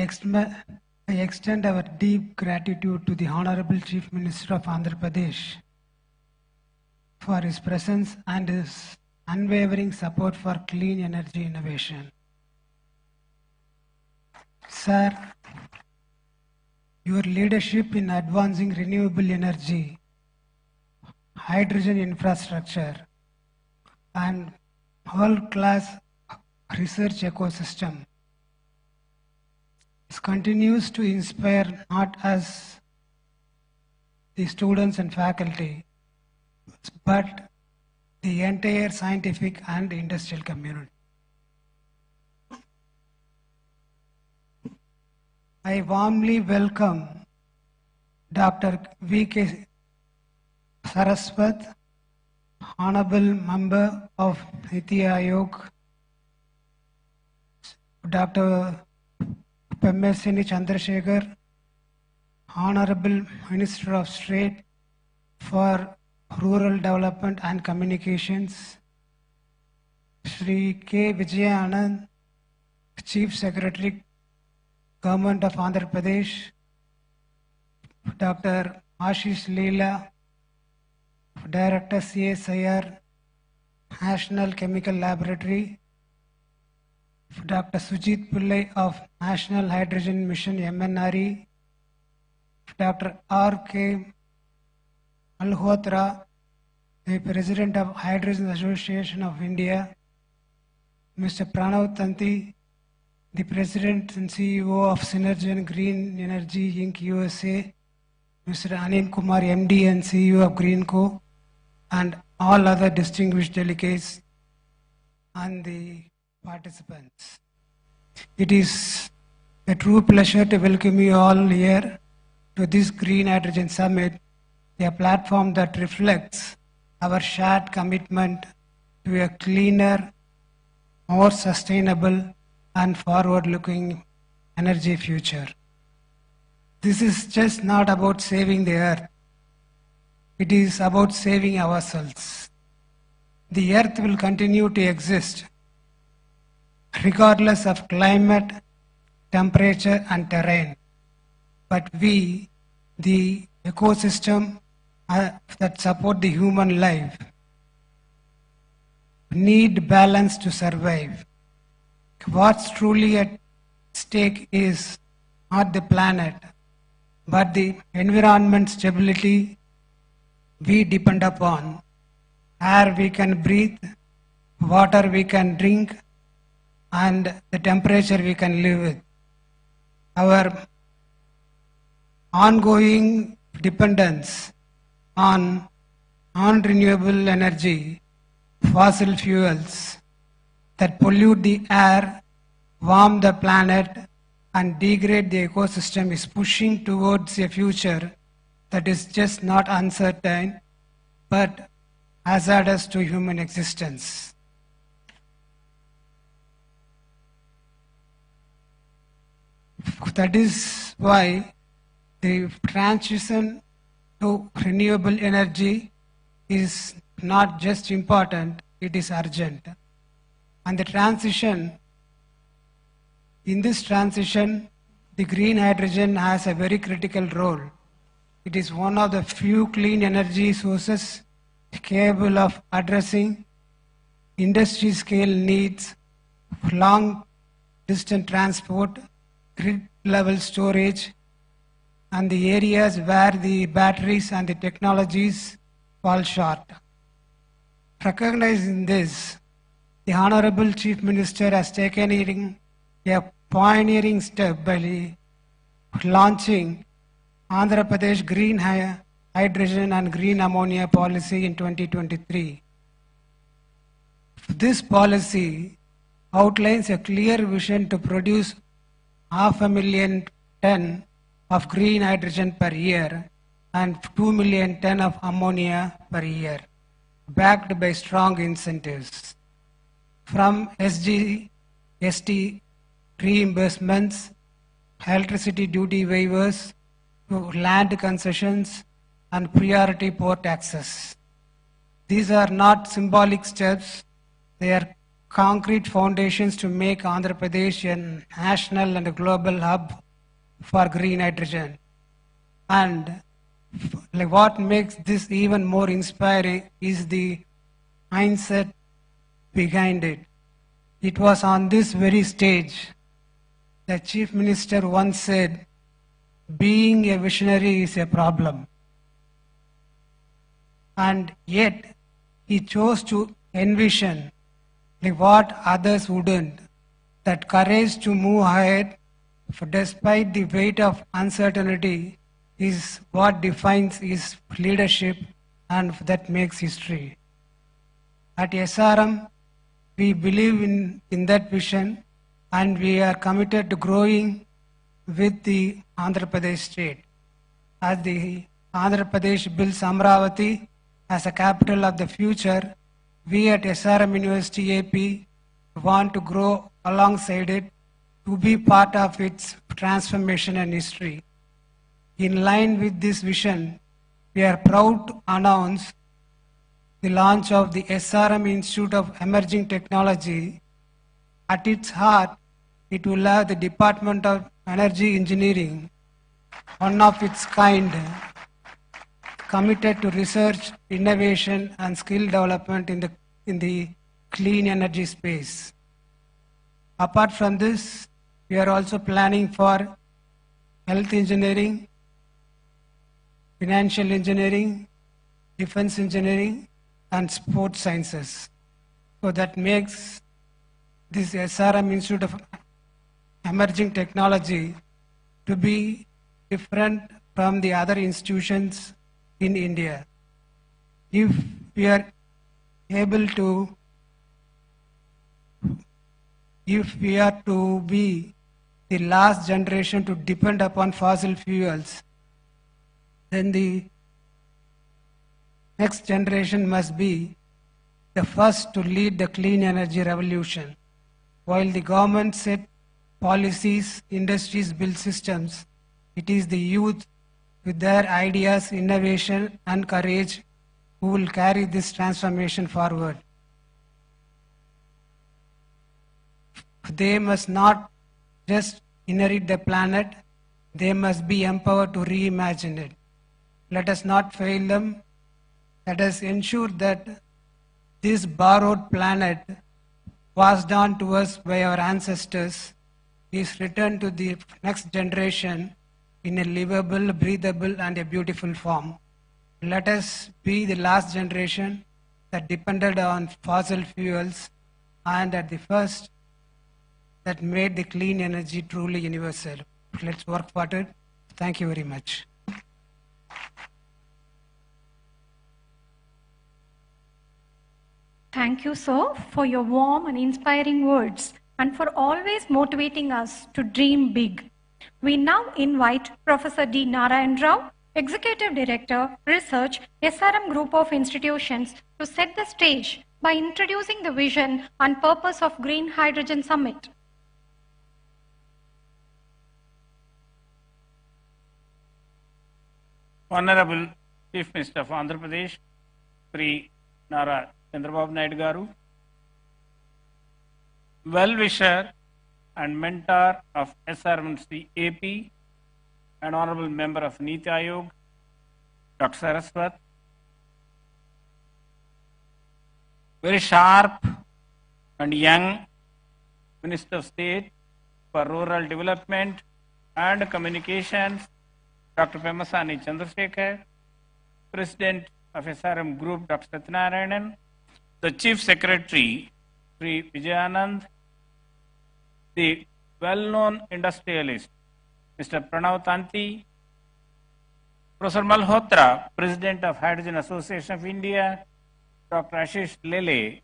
S3: extend our deep gratitude to the Honorable Chief Minister of Andhra Pradesh for his presence and his unwavering support for clean energy innovation. Sir, your leadership in advancing renewable energy, hydrogen infrastructure, and world-class research ecosystem continues to inspire not us, the students and faculty, but the entire scientific and industrial community. I warmly welcome Dr. V.K. Saraswat, Honorable Member of Niti Aayog, Dr. Pemesini Chandrasekhar, Honorable Minister of State for Rural Development and Communications, Shri K. Vijayanand, Chief Secretary, Government of Andhra Pradesh, Dr. Ashish Leela, Director CSIR, National Chemical Laboratory, Dr. Sujit Pillai of National Hydrogen Mission MNRE, Dr. R.K. Malhotra, the President of Hydrogen Association of India, Mr. Pranav Tanti, the President and CEO of Synergen Green Energy Inc. USA, Mr. Anil Kumar, MD and CEO of GreenCo, and all other distinguished delegates and the participants. It is a true pleasure to welcome you all here to this Green Hydrogen Summit, a platform that reflects our shared commitment to a cleaner, more sustainable, and forward-looking energy future. This is just not about saving the earth. It is about saving ourselves. The earth will continue to exist regardless of climate, temperature, and terrain. But we, the ecosystem that support the human life, need balance to survive. what's truly at stake is not the planet, but the environment stability we depend upon. Air we can breathe, water we can drink, and the temperature we can live with. Our ongoing dependence on non-renewable energy, fossil fuels that pollute the air, warm the planet, and degrade the ecosystem is pushing towards a future that is just not uncertain, but hazardous to human existence. That is why the transition to renewable energy is not just important, it is urgent. And in this transition, the green hydrogen has a very critical role. It is one of the few clean energy sources capable of addressing industry scale needs, long distance transport, grid level storage, and the areas where the batteries and the technologies fall short. Recognizing this, the Honorable Chief Minister has taken a pioneering step by launching Andhra Pradesh Green Hydrogen and Green Ammonia Policy in 2023. This policy outlines a clear vision to produce 500,000 tons of green hydrogen per year and 2 million tons of ammonia per year, backed by strong incentives. From ST reimbursements, electricity duty waivers, to land concessions and priority port access. These are not symbolic steps, they are concrete foundations to make Andhra Pradesh a national and a global hub for green hydrogen. And what makes this even more inspiring is the mindset behind it. It was on this very stage that Chief Minister once said, being a visionary is a problem. And yet, he chose to envision what others wouldn't, that courage to move ahead despite the weight of uncertainty is what defines his leadership and that makes history. At SRM, we believe in that vision and we are committed to growing with the Andhra Pradesh state. As the Andhra Pradesh builds Amravati as a capital of the future, we at SRM University AP want to grow alongside it to be part of its transformation and history. In line with this vision, we are proud to announce the launch of the SRM Institute of Emerging Technology. At its heart, it will have the Department of Energy Engineering, one of its kind, committed to research, innovation, and skill development in the clean energy space. Apart from this, we are also planning for health engineering, financial engineering, defense engineering, and sports sciences. So that makes this SRM Institute of Emerging Technology to be different from the other institutions in India. If we are able to, if we are to be the last generation to depend upon fossil fuels, then the next generation must be the first to lead the clean energy revolution. While the government set policies, industries build systems, it is the youth with their ideas, innovation, and courage who will carry this transformation forward. They must not just inherit the planet, they must be empowered to reimagine it. Let us not fail them. Let us ensure that this borrowed planet passed on to us by our ancestors is returned to the next generation in a livable, breathable, and a beautiful form. Let us be the last generation that depended on fossil fuels and at the first that made the clean energy truly universal. Let's work for it. Thank you very much.
S14: Thank you, sir, for your warm and inspiring words and for always motivating us to dream big. We now invite Professor D. Narayan Rao, Executive Director, Research, SRM Group of Institutions, to set the stage by introducing the vision and purpose of Green Hydrogen Summit.
S1: Honorable Chief Minister of Andhra Pradesh, Sri Nara Chandrababu Naidu Garu, well-wisher and mentor of SRMC AP, and Honorable Member of Niti Aayog, Dr. Saraswat, very sharp and young Minister of State for Rural Development and Communications, Dr. Pemasani Chandrasekhar, President of SRM Group, Dr. Satyanarayanan, the Chief Secretary, Sri Vijayanand, the well-known industrialist, Mr. Pranav Tanti, Professor Malhotra, President of Hydrogen Association of India, Dr. Ashish Lele,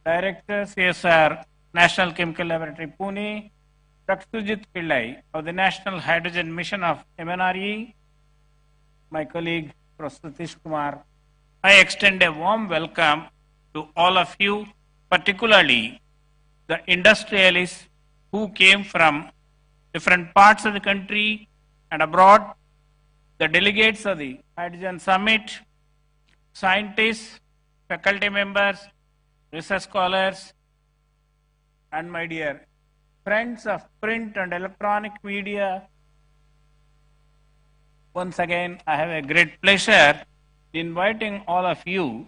S1: Director, CSR, National Chemical Laboratory, Pune, Dr. Sujit Pillai of the National Hydrogen Mission of MNRE, my colleague, Professor Satish Kumar. I extend a warm welcome to all of you, particularly the industrialists who came from different parts of the country and abroad, the delegates of the Hydrogen Summit, scientists, faculty members, research scholars, and my dear friends of print and electronic media. Once again, I have a great pleasure inviting all of you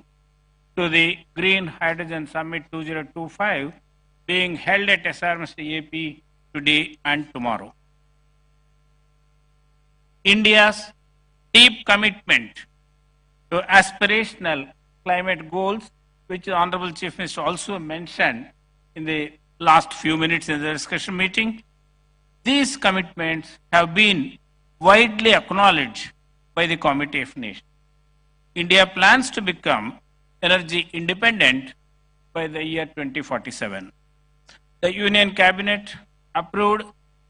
S1: to the Green Hydrogen Summit 2025 being held at SRMC AP today and tomorrow. India's deep commitment to aspirational climate goals, which the Honorable Chief Minister also mentioned in the last few minutes in the discussion meeting, these commitments have been widely acknowledged by the Committee of Nations. India plans to become energy independent by the year 2047. The Union Cabinet approved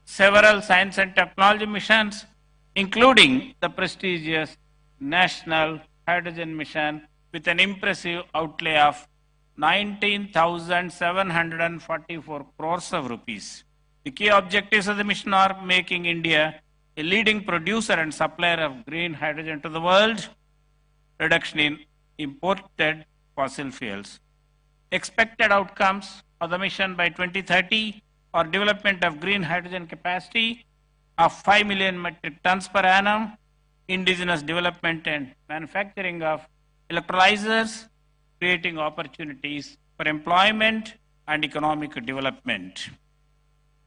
S1: several science and technology missions, including the prestigious National Hydrogen Mission with an impressive outlay of 19,744 crores of rupees. The key objectives of the mission are making India a leading producer and supplier of green hydrogen to the world, reduction in imported fossil fuels. Expected outcomes of the mission by 2030 are development of green hydrogen capacity of 5 million metric tons per annum, indigenous development and manufacturing of electrolyzers, creating opportunities for employment and economic development.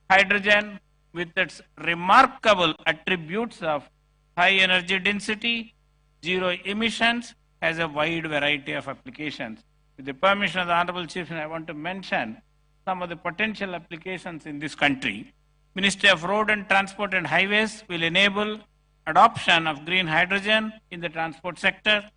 S1: Hydrogen, with its remarkable attributes of high energy density, zero emissions, has a wide variety of applications. With the permission of the Honorable Chief, I want to mention some of the potential applications in this country. Ministry of Road and Transport and Highways will enable adoption of green hydrogen in the transport sector.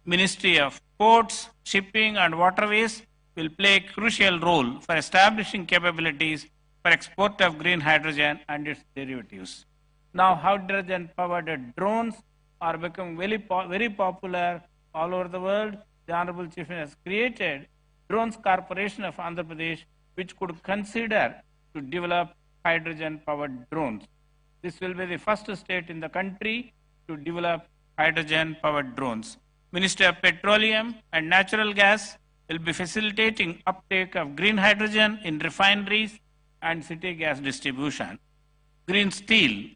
S1: Ministry of Ports, Shipping and Waterways will play a crucial role for establishing capabilities for export of green hydrogen and its derivatives. Now, hydrogen-powered drones are becoming very popular all over the world. The Honorable Chief Minister has created Drones Corporation of Andhra Pradesh, which could consider to develop hydrogen-powered drones. This will be the first state in the country to develop hydrogen-powered drones. Ministry of Petroleum and Natural Gas will be facilitating uptake of green hydrogen in refineries and city gas distribution. Green steel.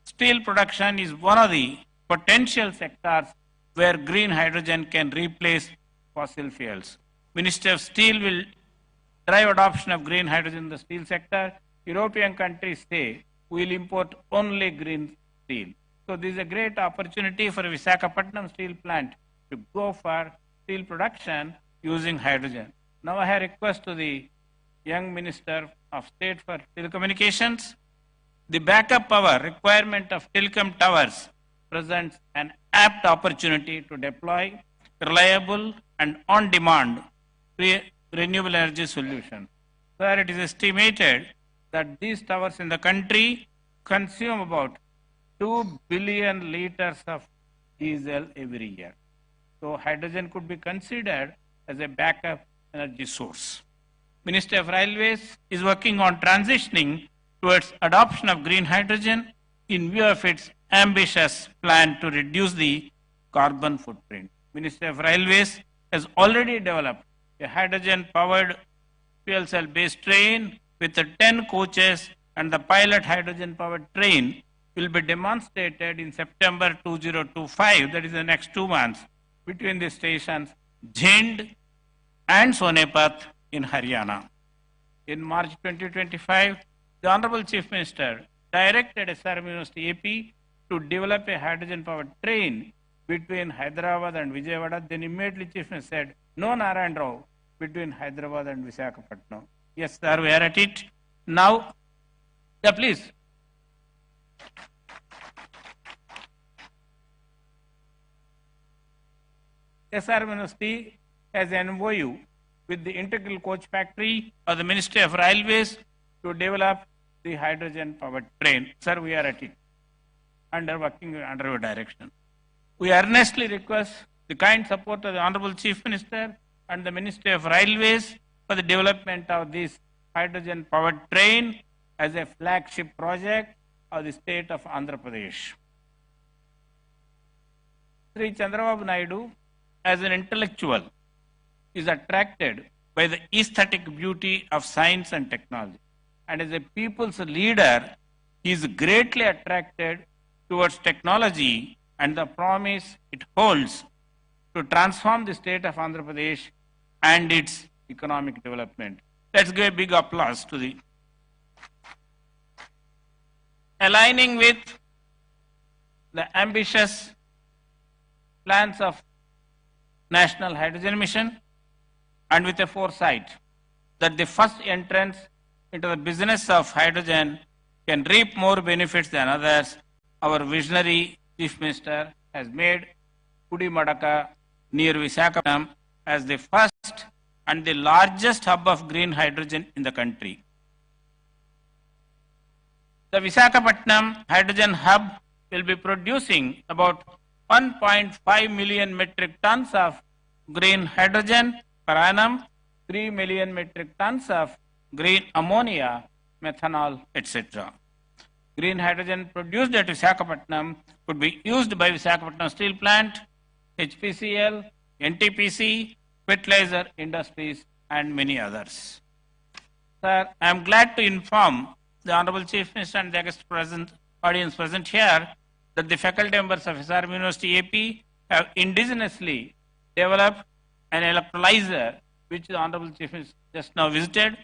S1: Steel production is one of the potential sectors where green hydrogen can replace fossil fuels. Ministry of Steel will drive adoption of green hydrogen in the steel sector. European countries say we'll import only green steel. So this is a great opportunity for Visakhapatnam steel plant to go for steel production using hydrogen. Now I have a request to the young Minister of State for Telecommunications. The backup power requirement of telecom towers presents an apt opportunity to deploy reliable and on-demand renewable energy solutions. Where it is estimated that these towers in the country consume about 2 billion liters of diesel every year. So hydrogen could be considered as a backup energy source. Ministry of Railways is working on transitioning towards adoption of green hydrogen in view of its ambitious plan to reduce the carbon footprint. Ministry of Railways has already developed a hydrogen-powered fuel cell-based train with 10 coaches, and the pilot hydrogen-powered train will be demonstrated in September 2025, that is the next 2 months, between the stations Jhind and Sonepat in Haryana. In March 2025, the Honorable Chief Minister directed SRM University AP to develop a hydrogen-powered train between Hyderabad and Vijayawada. Then immediately Chief Minister said, no Narayan Rao between Hyderabad and Visakhapatnam. Yes, sir, we are at it. Now, yeah, please. SRM University has an MOU with the Integral Coach Factory of the Ministry of Railways to develop the hydrogen-powered train. Sir, we are at it, working under your direction. We earnestly request the kind support of the Honorable Chief Minister and the Ministry of Railways for the development of this hydrogen-powered train as a flagship project of the state of Andhra Pradesh. Sri Chandrababu Naidu, as an intellectual, is attracted by the aesthetic beauty of science and technology. And as a people's leader, he is greatly attracted towards technology and the promise it holds to transform the state of Andhra Pradesh and its economic development. Let's give a big applause to the aligning with the ambitious plans of National Hydrogen Mission and with a foresight that the first entrance into the business of hydrogen can reap more benefits than others, our visionary Chief Minister has made Pudimadaka near Visakhapatnam as the first and the largest hub of green hydrogen in the country. The Visakhapatnam Hydrogen Hub will be producing about 1.5 million metric tons of green hydrogen per annum, 3 million metric tons of green ammonia, methanol, etc. Green hydrogen produced at Visakhapatnam could be used by Visakhapatnam Steel Plant, HPCL, NTPC, fertilizer industries, and many others. Sir, I am glad to inform the Honorable Chief Minister and the audience present here that the faculty members of SRM University AP have indigenously developed an electrolyzer which the Honorable Chief Minister just now visited.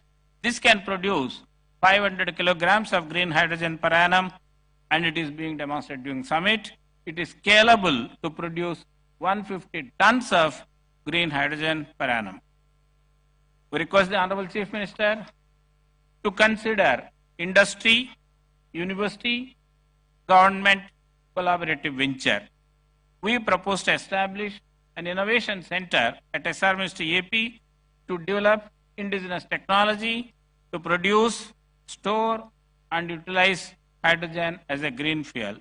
S1: This can produce 500 kilograms of green hydrogen per annum, and it is being demonstrated during summit. It is scalable to produce 150 tons of green hydrogen per annum. We request the Honorable Chief Minister to consider industry, university, government collaborative venture. We propose to establish an innovation center at SRM University AP to develop indigenous technology to produce, store, and utilize hydrogen as a green fuel.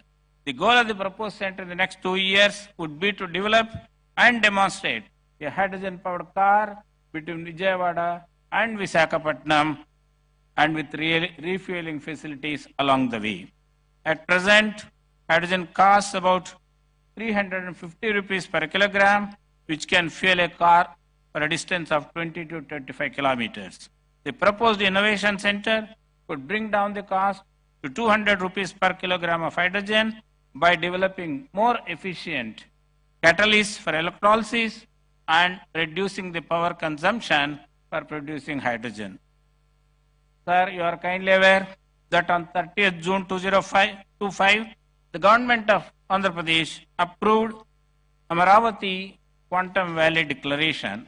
S1: The goal of the proposed center in the next 2 years would be to develop and demonstrate a hydrogen-powered car between Vijayawada and Visakhapatnam, and with refueling facilities along the way. At present, hydrogen costs about 350 rupees per kilogram, which can fuel a car for a distance of 20 to 25 kilometers. The proposed innovation center could bring down the cost to 200 rupees per kilogram of hydrogen by developing more efficient catalysts for electrolysis and reducing the power consumption for producing hydrogen. Sir, you are kindly aware that on 30th June 2025, the government of Andhra Pradesh approved Amaravati Quantum Valley Declaration.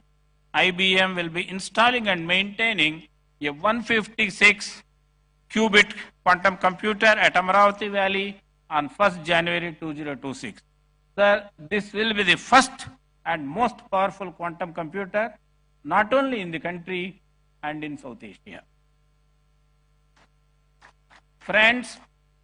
S1: IBM will be installing and maintaining a 156 qubit quantum computer at Amaravati Valley on 1st January 2026. Sir, this will be the first and most powerful quantum computer not only in the country and in South Asia. Friends,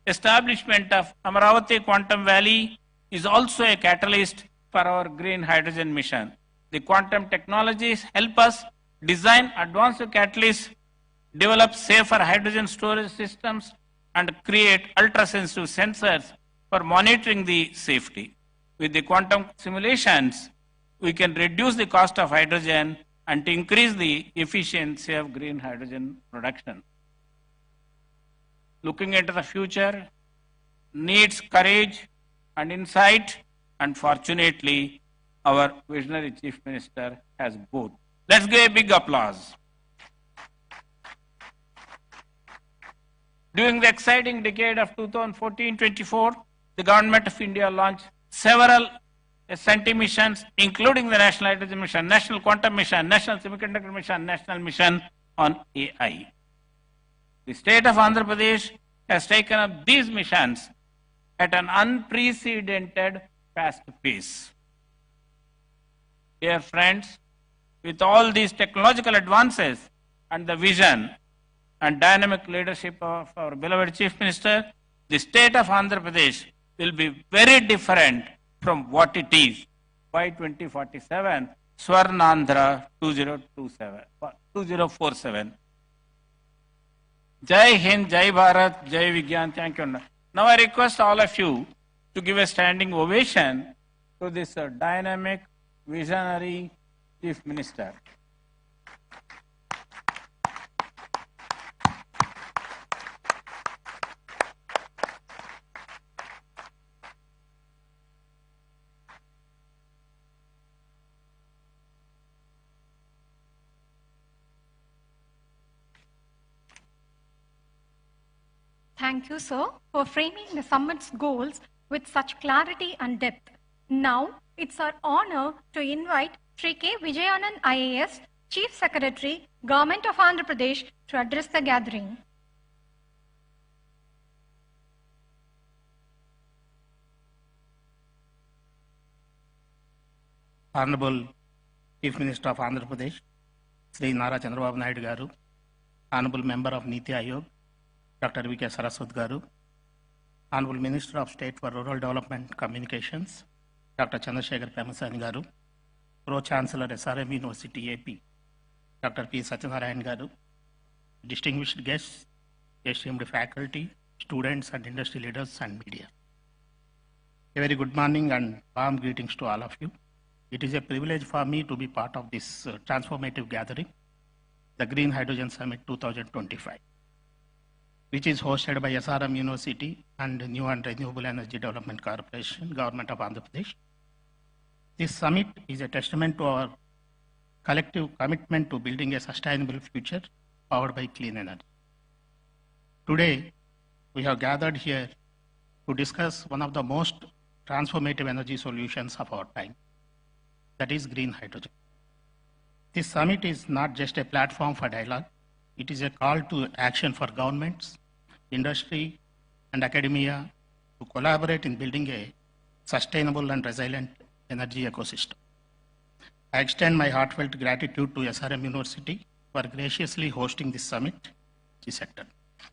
S1: establishment of Amaravati Quantum Valley is also a catalyst for our green hydrogen mission. The quantum technologies help us design advanced catalysts, develop safer hydrogen storage systems, and create ultra-sensitive sensors for monitoring the safety. With the quantum simulations, we can reduce the cost of hydrogen and to increase the efficiency of green hydrogen production. Looking into the future needs courage and insight, and fortunately, our visionary Chief Minister has both. Let's give a big applause. During the exciting decade of 2014-24, the Government of India launched several SNT missions, including the National Hydrogen Mission, National Quantum Mission, National Semiconductor Mission, National Mission on AI. The state of Andhra Pradesh has taken up these missions at an unprecedented fast pace. Dear friends, with all these technological advances and the vision and dynamic leadership of our beloved Chief Minister, the state of Andhra Pradesh will be very different from what it is by 2047, Swarnandhra 2047. Jai Hind, Jai Bharat, Jai Vigyan. Thank you. Now I request all of you to give a standing ovation to this dynamic, visionary Chief Minister.
S14: Thank you, sir, for framing the summit's goals with such clarity and depth. Now, it's our honor to invite Sri K. Vijayanand IAS, Chief Secretary, Government of Andhra Pradesh, to address the gathering.
S12: Honorable Chief Minister of Andhra Pradesh, Sri Nara Chandrababu Naidu Garu, Honorable Member of Niti Aayog, Dr. V.K. Saraswat Garu, Honorable Minister of State for Rural Development Communications, Dr. Chandrasekhar Pemasani Garu, Pro-Chancellor SRM University AP, Dr. P. Satyanarayan Garu, distinguished guests, esteemed faculty, students and industry leaders and media. A very good morning and warm greetings to all of you. It is a privilege for me to be part of this transformative gathering, the Green Hydrogen Summit 2025, which is hosted by SRM University and New and Renewable Energy Development Corporation, Government of Andhra Pradesh. This summit is a testament to our collective commitment to building a sustainable future powered by clean energy. Today, we have gathered here to discuss one of the most transformative energy solutions of our time, that is green hydrogen. This summit is not just a platform for dialogue, it is a call to action for governments, industry, and academia to collaborate in building a sustainable and resilient energy ecosystem. I extend my heartfelt gratitude to SRM University for graciously hosting this summit. The sector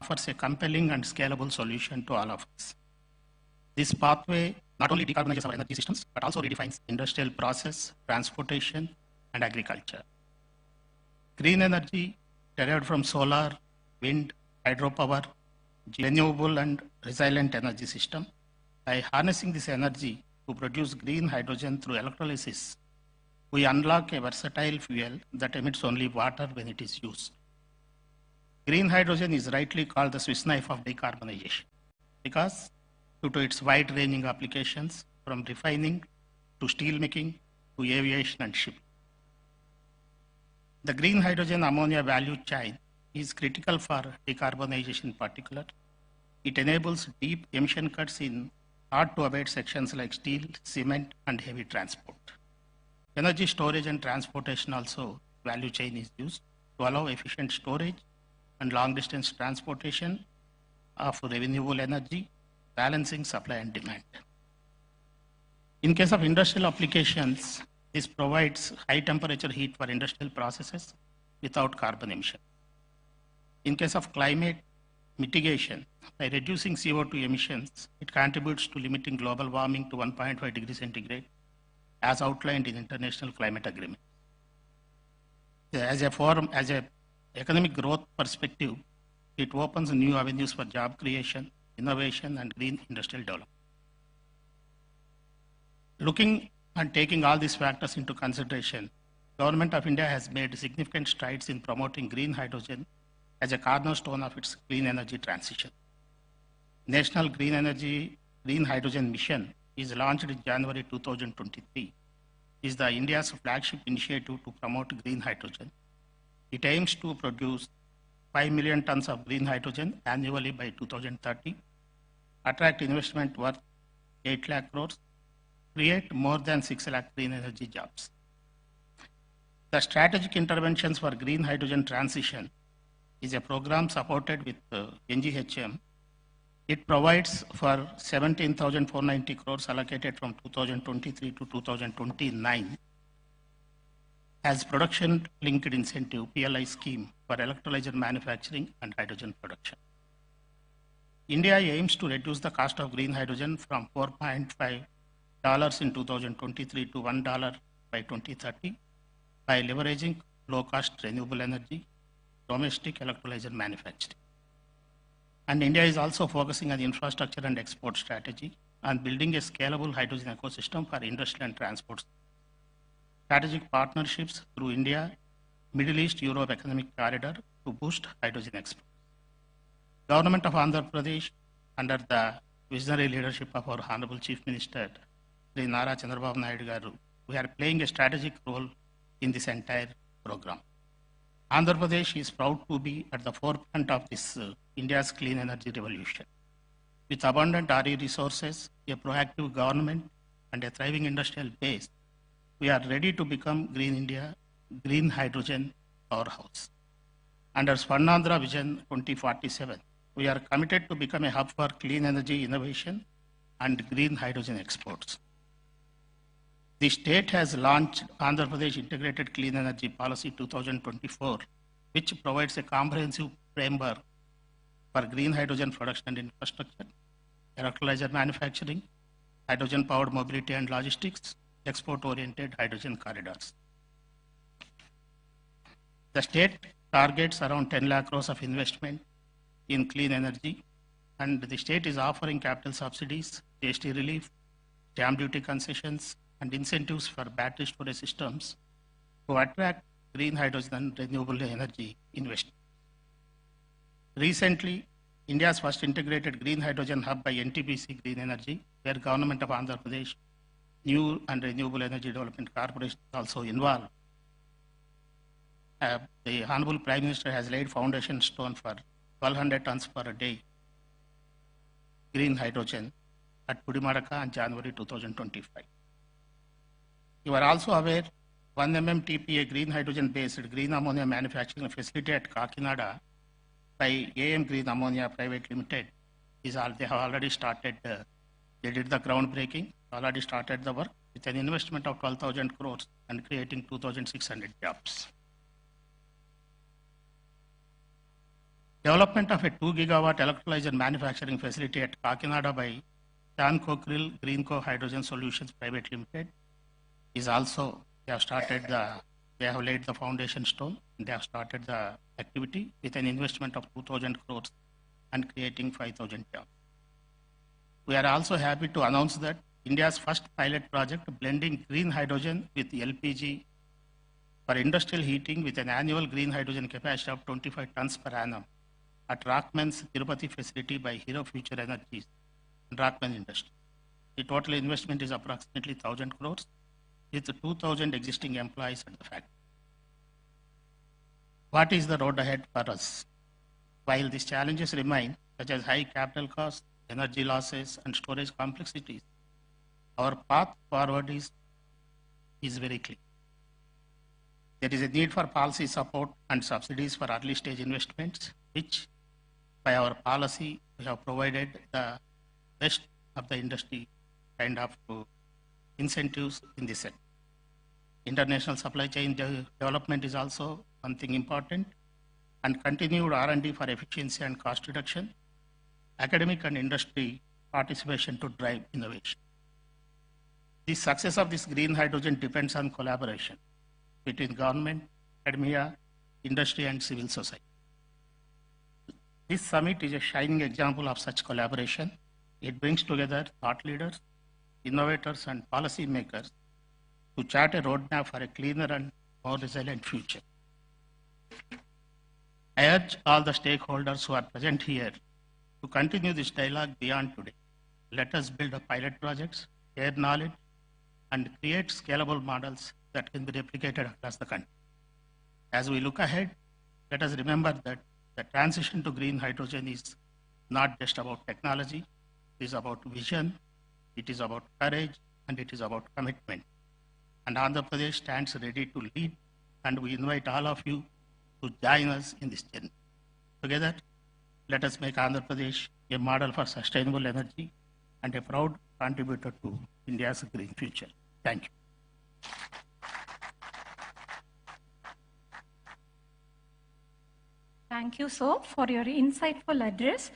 S12: offers a compelling and scalable solution to all of us. This pathway not only decarbonizes our energy systems, but also redefines industrial process, transportation, and agriculture. Green energy derived from solar, wind, hydropower, renewable and resilient energy system. By harnessing this energy to produce green hydrogen through electrolysis, we unlock a versatile fuel that emits only water when it is used. Green hydrogen is rightly called the Swiss knife of decarbonization because due to its wide-ranging applications from refining to steel making to aviation and shipping. The green hydrogen ammonia value chain is critical for decarbonization in particular. It enables deep emission cuts in hard to abate sections like steel, cement, and heavy transport. Energy storage and transportation also value chain is used to allow efficient storage and long distance transportation of renewable energy, balancing supply and demand. In case of industrial applications, this provides high temperature heat for industrial processes without carbon emission. In case of climate mitigation, by reducing CO2 emissions, it contributes to limiting global warming to 1.5 degrees centigrade as outlined in international climate agreement. As a economic growth perspective, it opens new avenues for job creation, innovation, and green industrial development. Looking and taking all these factors into consideration, Government of India has made significant strides in promoting green hydrogen as a cornerstone of its clean energy transition. National Green Hydrogen Mission is launched in January 2023. Is the India's flagship initiative to promote green hydrogen. It aims to produce 5 million tons of green hydrogen annually by 2030, attract investment worth 8 lakh crores, create more than 6 lakh green energy jobs. The strategic interventions for green hydrogen transition is a program supported with NGHM. It provides for 17,490 crores allocated from 2023 to 2029 as production-linked incentive PLI scheme for electrolyzer manufacturing and hydrogen production. India aims to reduce the cost of green hydrogen from $4.5 in 2023 to $1 by 2030 by leveraging low-cost renewable energy, domestic electrolyzer manufacturing. And India is also focusing on infrastructure and export strategy and building a scalable hydrogen ecosystem for industry and transport. Strategic partnerships through India, Middle East, Europe Economic Corridor to boost hydrogen exports. Government of Andhra Pradesh, under the visionary leadership of our Honorable Chief Minister, Sri Nara Chandrababu Naidu Garu, we are playing a strategic role in this entire program. Andhra Pradesh is proud to be at the forefront of this India's clean energy revolution. With abundant RE resources, a proactive government, and a thriving industrial base, we are ready to become Green India, green hydrogen powerhouse. Under Swarnandhra Vision 2047, we are committed to become a hub for clean energy innovation and green hydrogen exports. The state has launched Andhra Pradesh Integrated Clean Energy Policy 2024, which provides a comprehensive framework for green hydrogen production and infrastructure, electrolyzer manufacturing, hydrogen-powered mobility and logistics, export-oriented hydrogen corridors. The state targets around 10 lakh crores of investment in clean energy, and the state is offering capital subsidies, GST relief, stamp duty concessions, and incentives for battery storage systems to attract green hydrogen and renewable energy investment. Recently, India's first integrated green hydrogen hub by NTPC Green Energy, where Government of Andhra Pradesh New and Renewable Energy Development Corporation is also involved. The Honorable Prime Minister has laid foundation stone for 1,200 tons per day green hydrogen at Pudimadaka on January 2025. You are also aware 1 MMTPA green hydrogen based green ammonia manufacturing facility at Kakinada by AM Green Ammonia Private Limited they have already started, they did the groundbreaking, already started the work with an investment of 12,000 crores and creating 2,600 jobs. Development of a 2 gigawatt electrolyzer manufacturing facility at Kakinada by Tancocril Greenco Hydrogen Solutions Private Limited is also, they have laid the foundation stone, and they have started the activity with an investment of 2,000 crores and creating 5,000 jobs. We are also happy to announce that India's first pilot project blending green hydrogen with LPG for industrial heating with an annual green hydrogen capacity of 25 tons per annum at Rockman's Tirupati facility by Hero Future Energies and Rockman Industries. The total investment is approximately 1,000 crores with 2,000 existing employees at the factory. What is the road ahead for us? While these challenges remain, such as high capital costs, energy losses, and storage complexities, our path forward is very clear. There is a need for policy support and subsidies for early stage investments, which by our policy we have provided the best of the industry kind of incentives in this sector. International supply chain development is also something important, and continued R&D for efficiency and cost reduction, academic and industry participation to drive innovation. The success of this green hydrogen depends on collaboration between government, academia, industry, and civil society. This summit is a shining example of such collaboration. It brings together thought leaders, innovators, and policy makers to chart a roadmap for a cleaner and more resilient future. I urge all the stakeholders who are present here to continue this dialogue beyond today. Let us build a pilot projects, share knowledge, and create scalable models that can be replicated across the country. As we look ahead, let us remember that the transition to green hydrogen is not just about technology, it is about vision, it is about courage, and it is about commitment. And Andhra Pradesh stands ready to lead, and we invite all of you to join us in this journey. Together, let us make Andhra Pradesh a model for sustainable energy and a proud contributor to India's green future. Thank you.
S14: Thank you, sir, for your insightful address.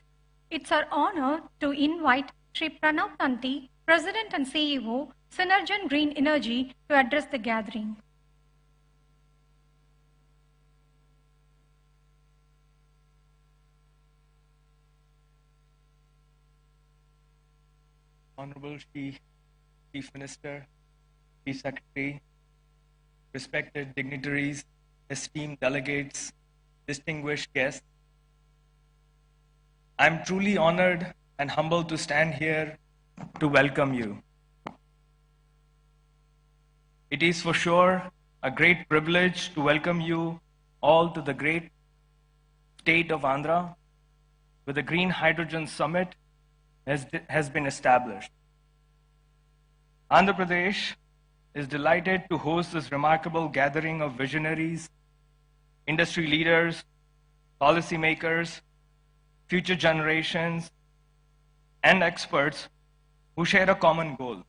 S14: It's our honor to invite Sri Pranav Tanti, President and CEO, Synergen Green Energy, to address the gathering.
S5: Honorable Chief Minister, Chief Secretary, respected dignitaries, esteemed delegates, distinguished guests, I'm truly honored and humbled to stand here to welcome you. It is for sure a great privilege to welcome you all to the great state of Andhra, where the Green Hydrogen Summit has been established. Andhra Pradesh is delighted to host this remarkable gathering of visionaries, industry leaders, policymakers, future generations, and experts who share a common goal: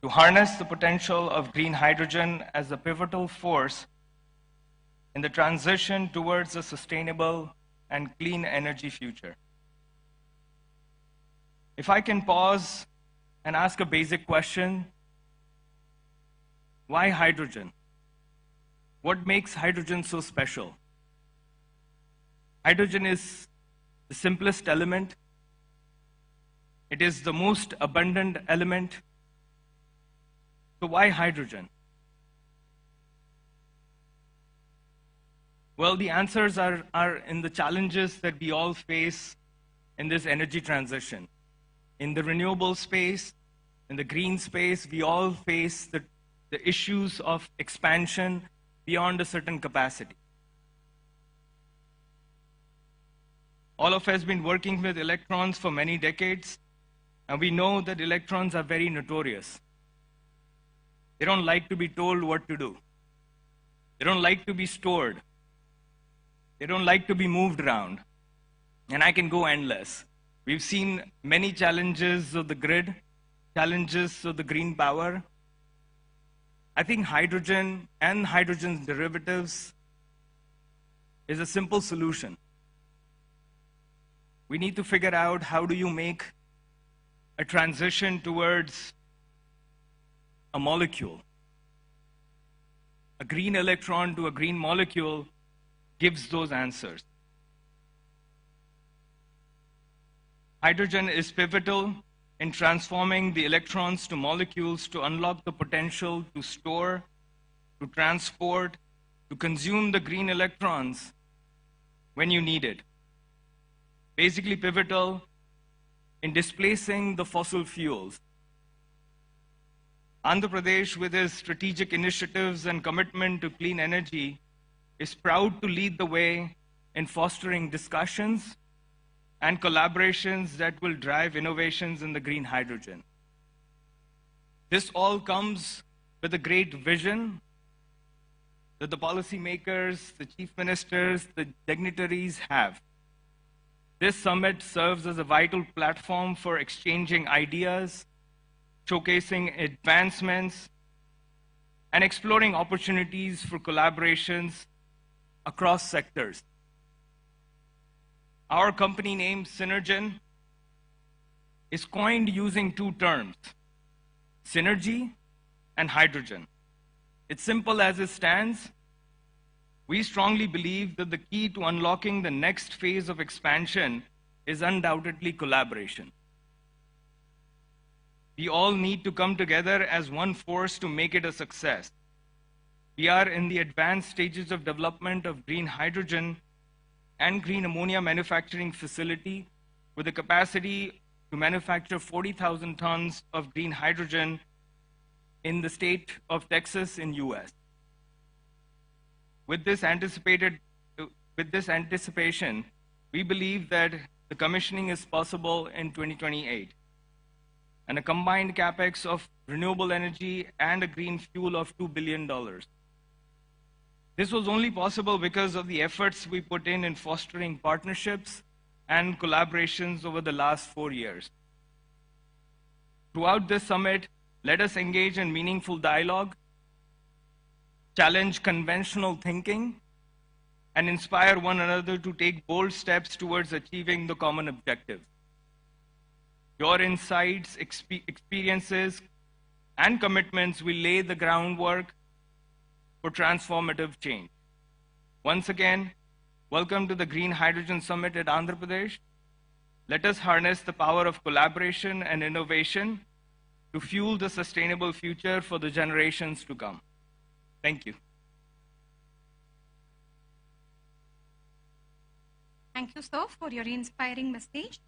S5: to harness the potential of green hydrogen as a pivotal force in the transition towards a sustainable and clean energy future. If I can pause and ask a basic question, why hydrogen? What makes hydrogen so special? Hydrogen is the simplest element. It is the most abundant element. So why hydrogen? Well, the answers are in the challenges that we all face in this energy transition. In the renewable space, in the green space, we all face the issues of expansion beyond a certain capacity. All of us have been working with electrons for many decades, and we know that electrons are very notorious. They don't like to be told what to do. They don't like to be stored. They don't like to be moved around. And I can go endless. We've seen many challenges of the grid, challenges of the green power. I think hydrogen and hydrogen's derivatives is a simple solution. We need to figure out how do you make a transition towards a molecule. A green electron to a green molecule gives those answers. Hydrogen is pivotal in transforming the electrons to molecules to unlock the potential to store, to transport, to consume the green electrons when you need it. Basically pivotal in displacing the fossil fuels. Andhra Pradesh, with its strategic initiatives and commitment to clean energy, is proud to lead the way in fostering discussions and collaborations that will drive innovations in the green hydrogen. This all comes with a great vision that the policymakers, the chief ministers, the dignitaries have. This summit serves as a vital platform for exchanging ideas, showcasing advancements, and exploring opportunities for collaborations across sectors. Our company name, Synergen, is coined using two terms, synergy and hydrogen. It's simple as it stands. We strongly believe that the key to unlocking the next phase of expansion is undoubtedly collaboration. We all need to come together as one force to make it a success. We are in the advanced stages of development of green hydrogen and green ammonia manufacturing facility with the capacity to manufacture 40,000 tons of green hydrogen in the state of Texas in US. With this anticipation, we believe that the commissioning is possible in 2028. And a combined capex of renewable energy and a green fuel of $2 billion. This was only possible because of the efforts we put in fostering partnerships and collaborations over the last 4 years. Throughout this summit, let us engage in meaningful dialogue, challenge conventional thinking, and inspire one another to take bold steps towards achieving the common objective. Your insights, experiences, and commitments will lay the groundwork for transformative change. Once again, welcome to the Green Hydrogen Summit at Andhra Pradesh. Let us harness the power of collaboration and innovation to fuel the sustainable future for the generations to come. Thank you.
S14: Thank you, sir, for your inspiring message.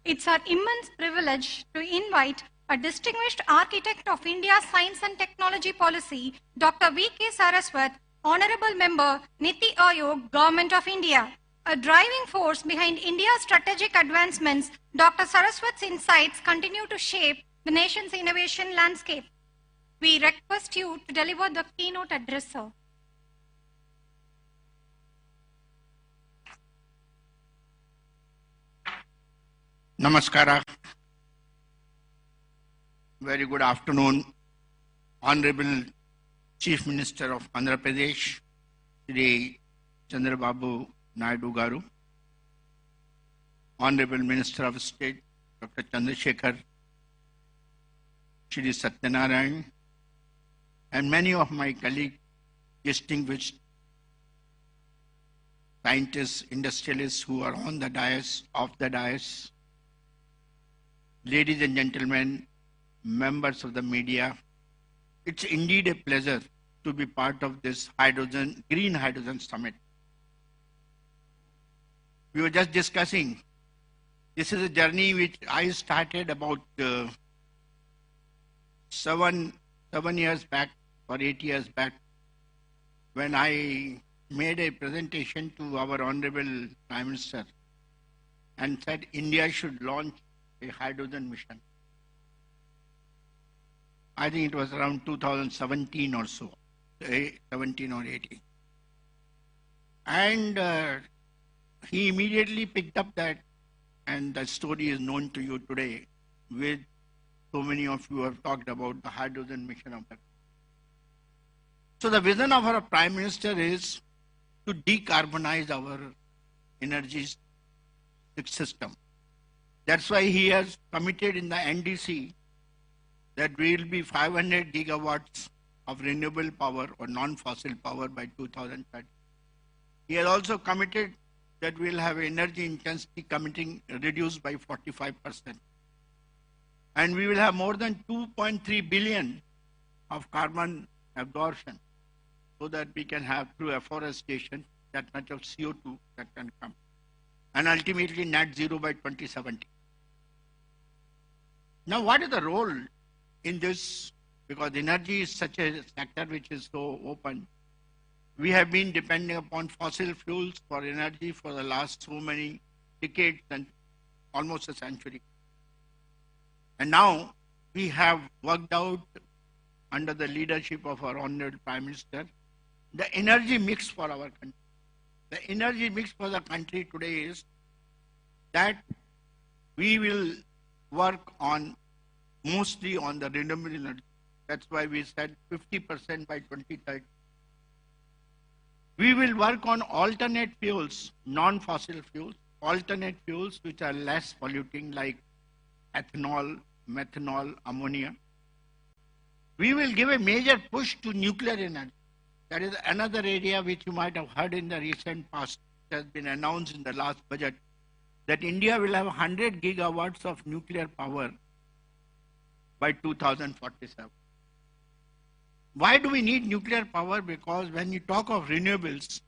S14: It's our immense privilege to invite a distinguished architect of India's science and technology policy, Dr. V.K. Saraswat, Honorable Member, Niti Aayog, Government of India. A driving force behind India's strategic advancements, Dr. Saraswat's insights continue to shape the nation's innovation landscape. We request you to deliver the keynote address, sir.
S6: Namaskara. Very good afternoon, Honorable Chief Minister of Andhra Pradesh, Shri Chandrababu Naidu Garu, Honorable Minister of State, Dr. Chandrasekhar, Shri Satyanarayan, and many of my colleagues, distinguished scientists, industrialists who are on the dais, off the dais, ladies and gentlemen, members of the media, it's indeed a pleasure to be part of this Green Hydrogen Summit. We were just discussing, this is a journey which I started about 7 years back or 8 years back, when I made a presentation to our Honorable Prime Minister and said India should launch a hydrogen mission. I think it was around 2017 or so, 17 or 18. And he immediately picked up that, and the story is known to you today, with so many of you have talked about the hydrogen mission of the. So the vision of our Prime Minister is to decarbonize our energy system. That's why he has committed in the NDC that we will be 500 gigawatts of renewable power or non-fossil power by 2030. He has also committed that we will have energy intensity reduced by 45%. And we will have more than 2.3 billion of carbon absorption, so that we can have, through afforestation, that much of CO2 that can come. And ultimately net zero by 2070. Now, what is the role in this? Because energy is such a sector which is so open. We have been depending upon fossil fuels for energy for the last so many decades and almost a century. And now we have worked out under the leadership of our Honorable Prime Minister the energy mix for our country. The energy mix for the country today is that we will work on mostly on the renewable energy. That's why we said 50% by 2030. We will work on alternate fuels, non-fossil fuels, alternate fuels which are less polluting like ethanol, methanol, ammonia. We will give a major push to nuclear energy. That is another area which you might have heard in the recent past. It has been announced in the last budget that India will have 100 gigawatts of nuclear power by 2047. Why do we need nuclear power? Because when you talk of renewables,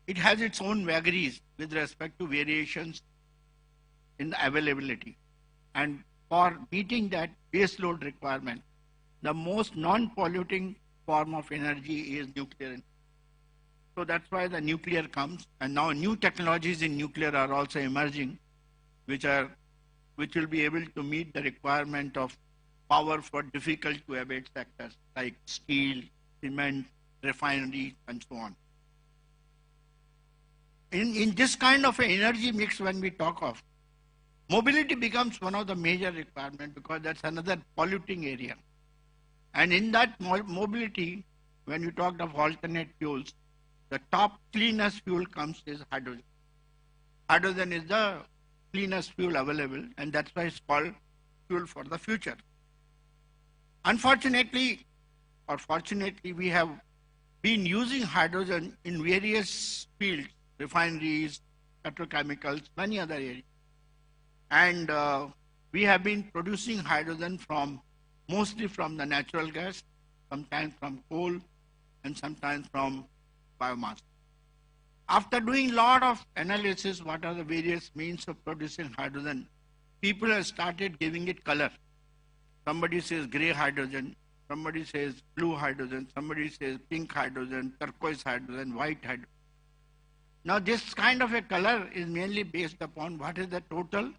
S6: it has its own vagaries with respect to variations in the availability. And for meeting that base load requirement, the most non-polluting form of energy is nuclear. So that's why the nuclear comes, and now new technologies in nuclear are also emerging, which will be able to meet the requirement of power for difficult to abate sectors like steel, cement, refineries, and so on. In this kind of an energy mix, when we talk of, mobility becomes one of the major requirements because that's another polluting area. And in that mobility, when you talked of alternate fuels, the top cleanest fuel comes is hydrogen. Hydrogen is the cleanest fuel available, and that's why it's called fuel for the future. Unfortunately, or fortunately, we have been using hydrogen in various fields, refineries, petrochemicals, many other areas. And we have been producing hydrogen mostly from the natural gas, sometimes from coal, and sometimes from biomass. After doing a lot of analysis, what are the various means of producing hydrogen, people have started giving it color. Somebody says gray hydrogen, somebody says blue hydrogen, somebody says pink hydrogen, turquoise hydrogen, white hydrogen. Now this kind of a color is mainly based upon what is the total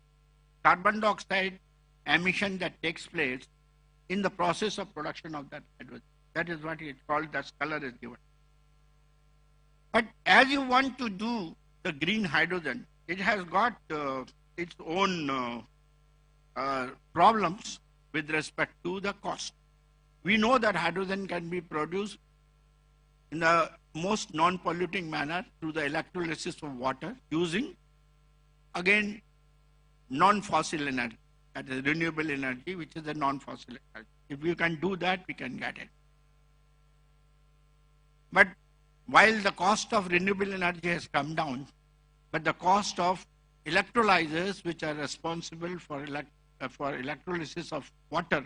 S6: carbon dioxide emission that takes place in the process of production of that hydrogen. That is what it's called, that color is given. But as you want to do the green hydrogen, it has got its own problems with respect to the cost. We know that hydrogen can be produced in the most non-polluting manner through the electrolysis of water using, again, non-fossil energy, that is renewable energy, which is a non-fossil energy. If we can do that, we can get it. But while the cost of renewable energy has come down, but the cost of electrolyzers, which are responsible for electrolysis of water,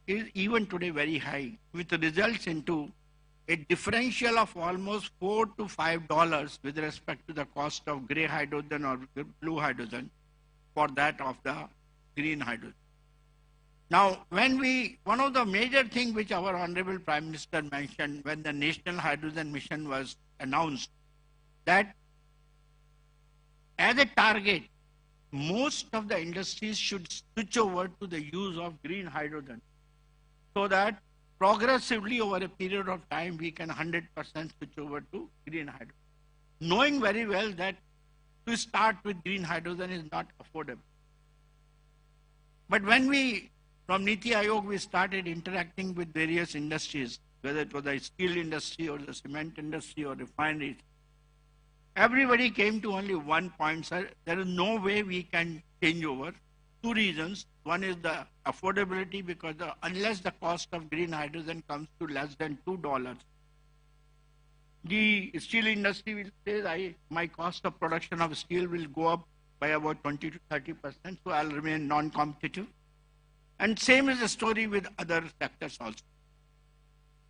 S6: is even today very high, which results into a differential of almost $4 to $5 with respect to the cost of gray hydrogen or blue hydrogen for that of the green hydrogen. Now, one of the major things which our Honorable Prime Minister mentioned when the National Hydrogen Mission was announced, that as a target, most of the industries should switch over to the use of green hydrogen so that progressively over a period of time we can 100% switch over to green hydrogen. Knowing very well that to start with green hydrogen is not affordable. But when from Niti Aayog, we started interacting with various industries, whether it was the steel industry or the cement industry or refineries, everybody came to only one point, sir, there is no way we can change over. Two reasons. One is the affordability, because unless the cost of green hydrogen comes to less than $2, the steel industry will say, my cost of production of steel will go up by about 20 to 30%, so I'll remain non-competitive. And same is the story with other sectors also.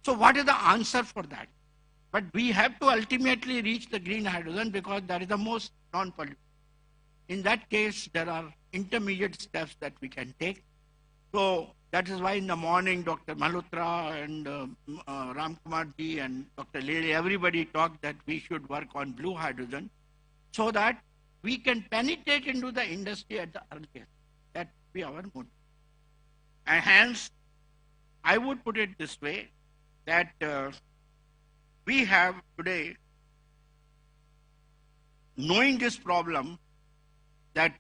S6: So what is the answer for that? But we have to ultimately reach the green hydrogen because that is the most non-polluting. In that case, there are intermediate steps that we can take. So That is why in the morning, Dr. Malhotra and Ram Kumar ji and Dr. Lele, everybody talked that we should work on blue hydrogen so that we can penetrate into the industry at the earliest. That would be our motive. And hence, I would put it this way, that we have today, knowing this problem, that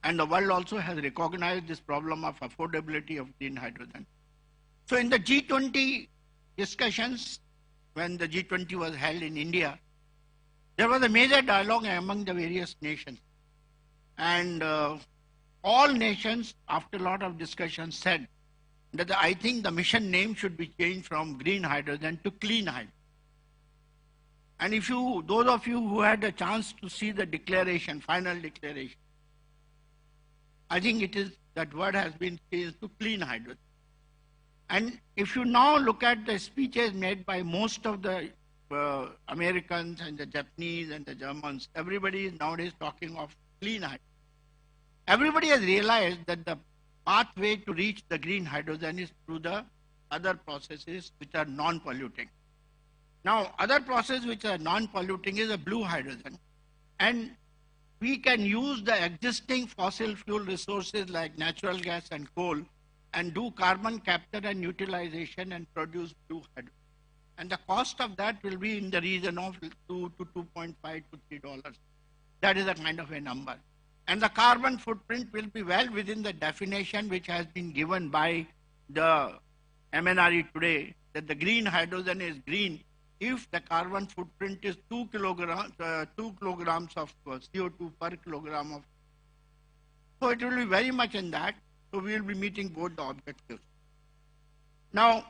S6: and the world also has recognized this problem of affordability of green hydrogen. So in the G20 discussions, when the G20 was held in India, there was a major dialogue among the various nations. And all nations, after a lot of discussion, said that I think the mission name should be changed from green hydrogen to clean hydrogen. And if you, those of you who had a chance to see the declaration, final declaration, I think it is, that word has been changed to clean hydrogen. And if you now look at the speeches made by most of the Americans and the Japanese and the Germans, everybody is nowadays talking of clean hydrogen. Everybody has realized that the pathway to reach the green hydrogen is through the other processes which are non-polluting. Now, other process which are non-polluting is a blue hydrogen. And we can use the existing fossil fuel resources like natural gas and coal and do carbon capture and utilization and produce blue hydrogen. And the cost of that will be in the region of $2 to $2.5 to $3. That is a kind of a number. And the carbon footprint will be well within the definition which has been given by the MNRE today, that the green hydrogen is green if the carbon footprint is 2 kilograms of CO2 per kilogram of. So it will be very much in that. So we will be meeting both the objectives. Now,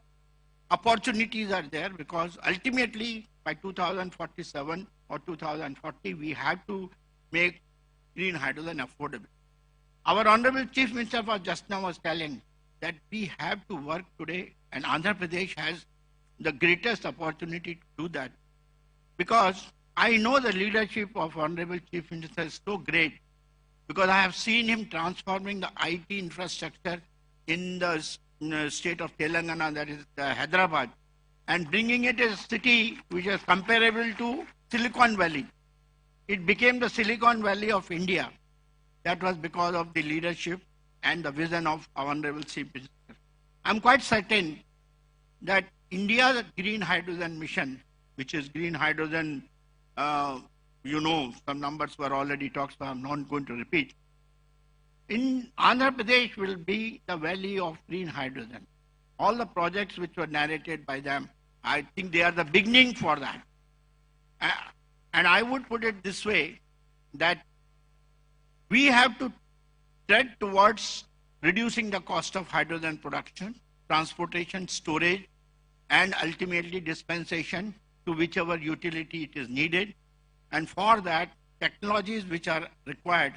S6: opportunities are there because ultimately by 2047 or 2040, we have to make green hydrogen affordable. Our Honorable Chief Minister just now was telling that we have to work today, and Andhra Pradesh has the greatest opportunity to do that, because I know the leadership of Honorable Chief Minister is so great, because I have seen him transforming the IT infrastructure in the state of Telangana, that is Hyderabad, and bringing it as a city which is comparable to Silicon Valley. It became the Silicon Valley of India. That was because of the leadership and the vision of our Honorable Chief Minister. I'm quite certain that India's green hydrogen mission, which is green hydrogen, you know, some numbers were already talked, so I'm not going to repeat. In Andhra Pradesh will be the valley of green hydrogen. All the projects which were narrated by them, I think they are the beginning for that. And I would put it this way, that we have to tread towards reducing the cost of hydrogen production, transportation, storage, and ultimately dispensation to whichever utility it is needed. And for that, technologies which are required,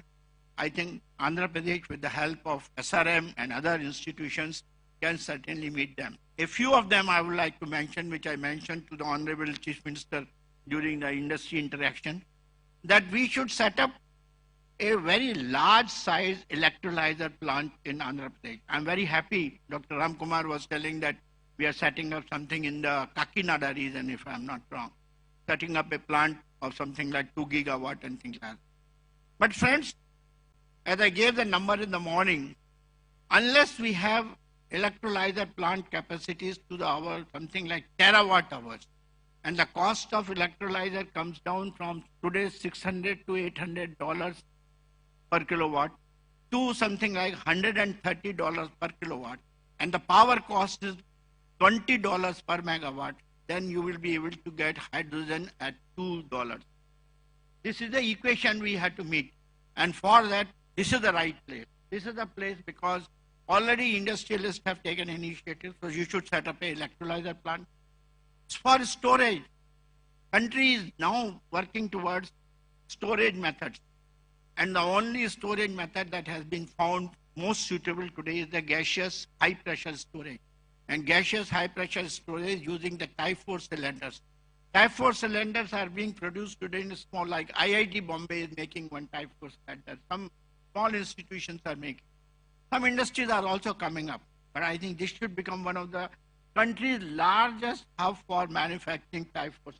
S6: I think Andhra Pradesh, with the help of SRM and other institutions, can certainly meet them. A few of them I would like to mention, which I mentioned to the Honorable Chief Minister during the industry interaction, that we should set up a very large size electrolyzer plant in Andhra Pradesh. I'm very happy, Dr. Ram Kumar was telling that we are setting up something in the Kakinada region, if I'm not wrong, setting up a plant of something like 2 gigawatt and things like that. But friends, as I gave the number in the morning, unless we have electrolyzer plant capacities to the hour, something like terawatt hours, and the cost of electrolyzer comes down from today's $600 to $800 per kilowatt to something like $130 per kilowatt, and the power cost is $20 per megawatt, then you will be able to get hydrogen at $2. This is the equation we had to meet. And for that, this is the right place. This is the place because already industrialists have taken initiative, so you should set up an electrolyzer plant. For storage, country is now working towards storage methods. And the only storage method that has been found most suitable today is the gaseous high pressure storage. And gaseous high pressure storage using the Type 4 cylinders. Type 4 cylinders are being produced today in small, like IIT Bombay is making one Type 4 cylinder. Some small institutions are making. Some industries are also coming up. but I think this should become one of the country's largest hub for manufacturing type 4.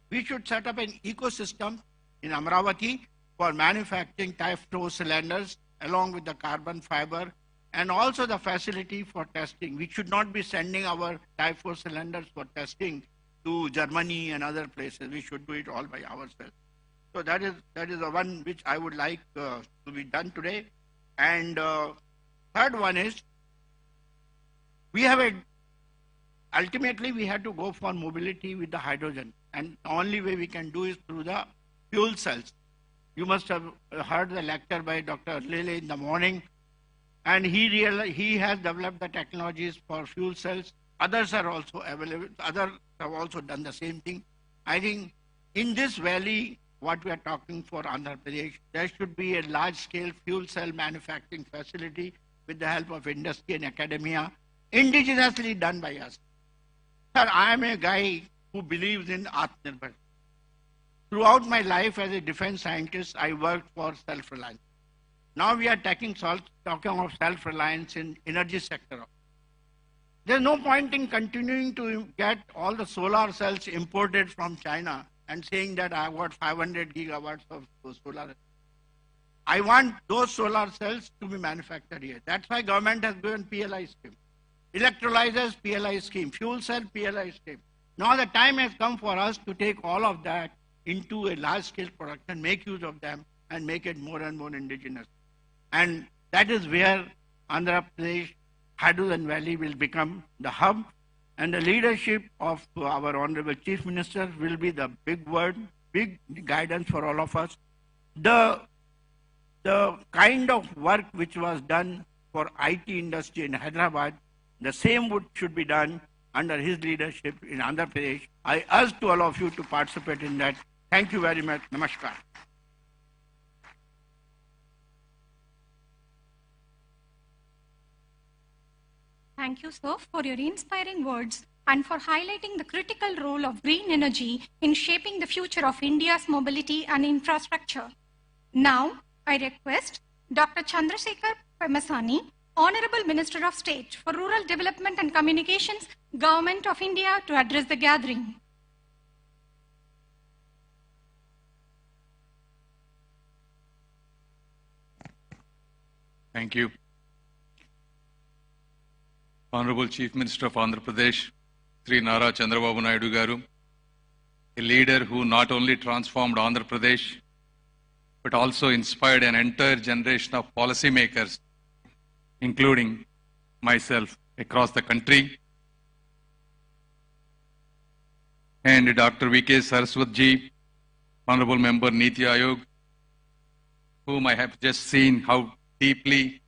S6: We should set up an ecosystem in Amravati for manufacturing type 4 cylinders along with the carbon fiber and also the facility for testing. We should not be sending our type 4 cylinders for testing to Germany and other places. We should do it all by ourselves. So that is the one which I would like to be done today. And third one is, ultimately we have to go for mobility with the hydrogen. And the only way we can do is through the fuel cells. You must have heard the lecture by Dr. Lele in the morning. And he has developed the technologies for fuel cells. Others are also available. Others have also done the same thing. I think in this valley, what we are talking for Andhra Pradesh, there should be a large-scale fuel cell manufacturing facility with the help of industry and academia, indigenously done by us. Sir, I am a guy who believes in Atmanirbhar. Throughout my life as a defense scientist, I worked for self-reliance. Now we are talking of self-reliance in energy sector. There's no point in continuing to get all the solar cells imported from China and saying that I got 500 gigawatts of solar. I want those solar cells to be manufactured here. That's why government has given PLI scheme. Electrolyzers, PLI scheme. Fuel cell, PLI scheme. Now the time has come for us to take all of that into a large-scale production, make use of them, and make it more and more indigenous. And that is where Andhra Pradesh Hydrogen Valley will become the hub, and the leadership of our Honorable Chief Minister will be the big word, big guidance for all of us. The kind of work which was done for IT industry in Hyderabad, the same should be done under his leadership in Andhra Pradesh. I urge to all of you to participate in that. Thank you very much. Namaskar.
S14: Thank you, sir, for your inspiring words and for highlighting the critical role of green energy in shaping the future of India's mobility and infrastructure. Now, I request Dr. Chandrasekhar Pemasani, Honorable Minister of State for Rural Development and Communications, Government of India, to address the gathering.
S15: Thank you. Honorable Chief Minister of Andhra Pradesh, Sri Nara Chandrababu Naidu Garu, a leader who not only transformed Andhra Pradesh, but also inspired an entire generation of policymakers, including myself, across the country, and Dr. V.K. Saraswat ji, Honorable Member Niti Ayog, whom I have just seen how deeply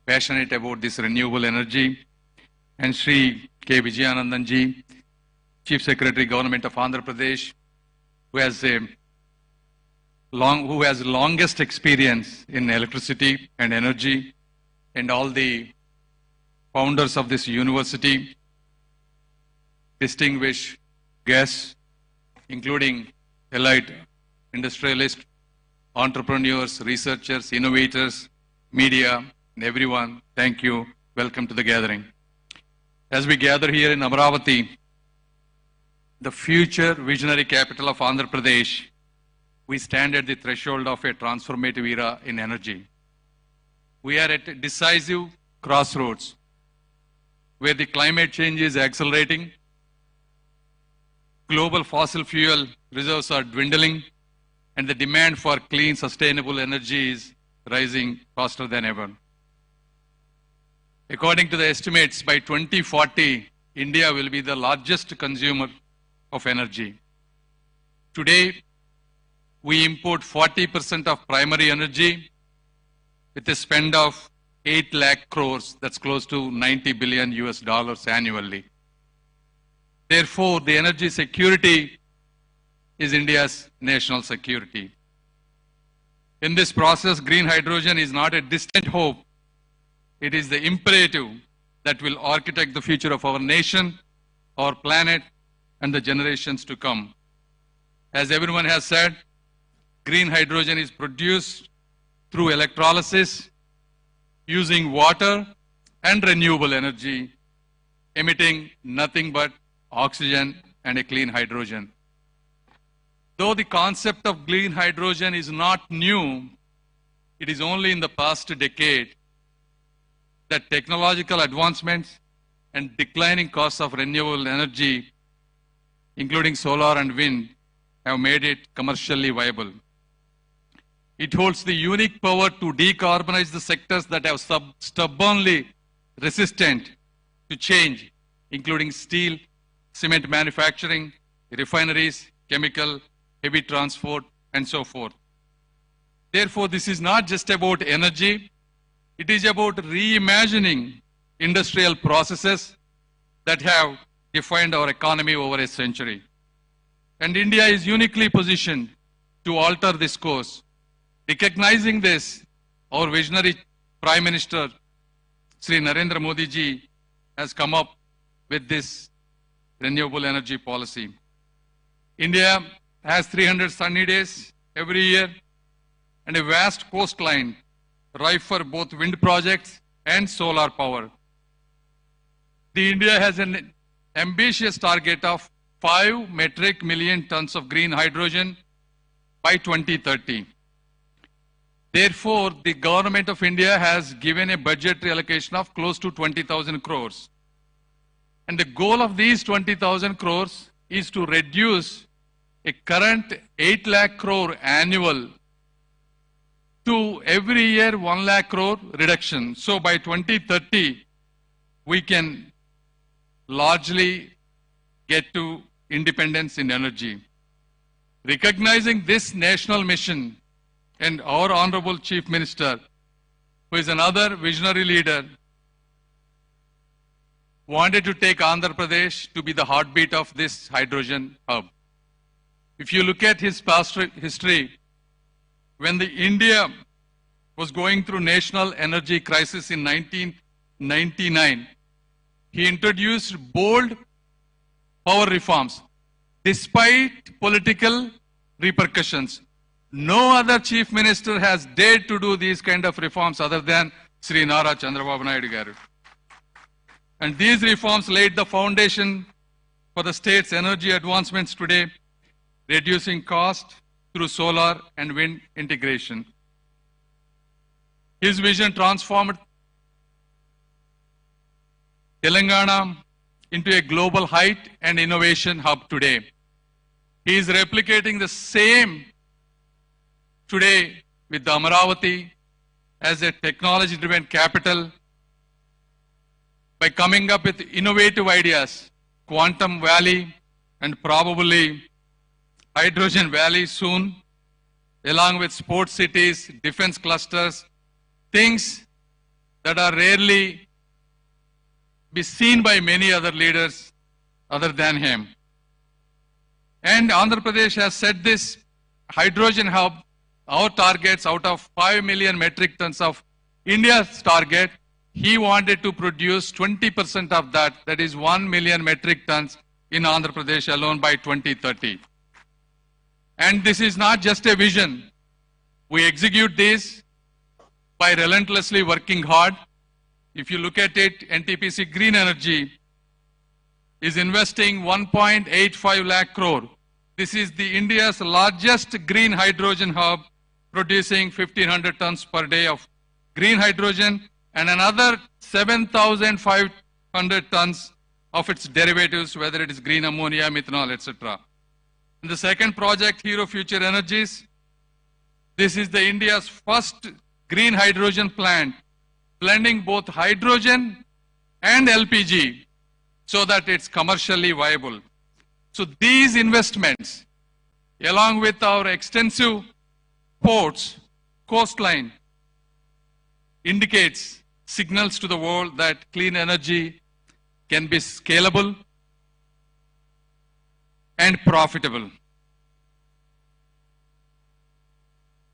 S15: passionate about this renewable energy, and Sri K. Vijayanandan ji, Chief Secretary, Government of Andhra Pradesh, who has longest experience in electricity and energy, and all the founders of this university, distinguished guests, including elite industrialists, entrepreneurs, researchers, innovators, media, and everyone. Thank you. Welcome to the gathering. As we gather here in Amravati, the future visionary capital of Andhra Pradesh, we stand at the threshold of a transformative era in energy. We are at a decisive crossroads where the climate change is accelerating, global fossil fuel reserves are dwindling, and the demand for clean, sustainable energy is rising faster than ever. According to the estimates, by 2040, India will be the largest consumer of energy. Today, we import 40% of primary energy with a spend of 8 lakh crores, that's close to $90 billion annually. Therefore, the energy security is India's national security. In this process, green hydrogen is not a distant hope. It is the imperative that will architect the future of our nation, our planet, and the generations to come. As everyone has said, green hydrogen is produced through electrolysis using water and renewable energy, emitting nothing but oxygen and a clean hydrogen. Though the concept of clean hydrogen is not new, it is only in the past decade that technological advancements and declining costs of renewable energy, including solar and wind, have made it commercially viable. It holds the unique power to decarbonize the sectors that have stubbornly resistant to change, including steel, cement manufacturing, refineries, chemical, heavy transport, and so forth. Therefore, this is not just about energy, it is about reimagining industrial processes that have defined our economy over a century. And India is uniquely positioned to alter this course. Recognizing this, our visionary Prime Minister, Sri Narendra Modi ji, has come up with this renewable energy policy. India has 300 sunny days every year and a vast coastline ripe for both wind projects and solar power. India has an ambitious target of 5 metric million tons of green hydrogen by 2030. Therefore, the government of India has given a budgetary allocation of close to 20,000 crores. And the goal of these 20,000 crores is to reduce a current 8 lakh crore annual to every year 1 lakh crore reduction. So by 2030, we can largely get to independence in energy. Recognizing this national mission, and our Honorable Chief Minister, who is another visionary leader, wanted to take Andhra Pradesh to be the heartbeat of this hydrogen hub. If you look at his past history, when India was going through national energy crisis in 1999, he introduced bold power reforms despite political repercussions. No other chief minister has dared to do these kind of reforms other than Sri Nara Chandrababu Naidu garu. And these reforms laid the foundation for the state's energy advancements today, reducing cost through solar and wind integration. His vision transformed Telangana into a global height and innovation hub today. He is replicating the same today with the Amaravati as a technology-driven capital by coming up with innovative ideas, Quantum Valley and probably Hydrogen Valley soon, along with sports cities, defense clusters, things that are rarely be seen by many other leaders other than him. And Andhra Pradesh has set this hydrogen hub, our targets out of 5 million metric tons of India's target, he wanted to produce 20% of that, that is 1 million metric tons in Andhra Pradesh alone by 2030. And this is not just a vision. We execute this by relentlessly working hard. If you look at it, NTPC Green Energy is investing 1.85 lakh crore. This is the India's largest green hydrogen hub, producing 1,500 tons per day of green hydrogen and another 7,500 tons of its derivatives, whether it is green ammonia, methanol, etc. And the second project, Hero Future Energies, this is the India's first green hydrogen plant, blending both hydrogen and LPG so that it's commercially viable. So these investments, along with our extensive ports, coastline, indicates signals to the world that clean energy can be scalable and profitable.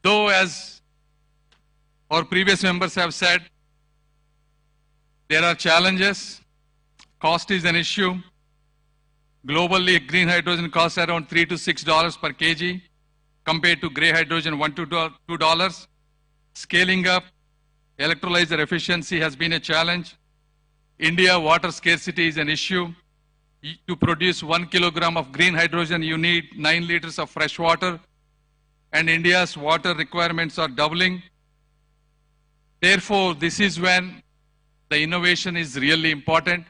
S15: Though, as our previous members have said, there are challenges. Cost is an issue. Globally, green hydrogen costs around $3 to $6 per kg, compared to gray hydrogen $1 to $2. Scaling up electrolyzer efficiency has been a challenge. India water scarcity is an issue. To produce 1 kilogram of green hydrogen, you need 9 liters of fresh water, and India's water requirements are doubling. Therefore, this is when the innovation is really important.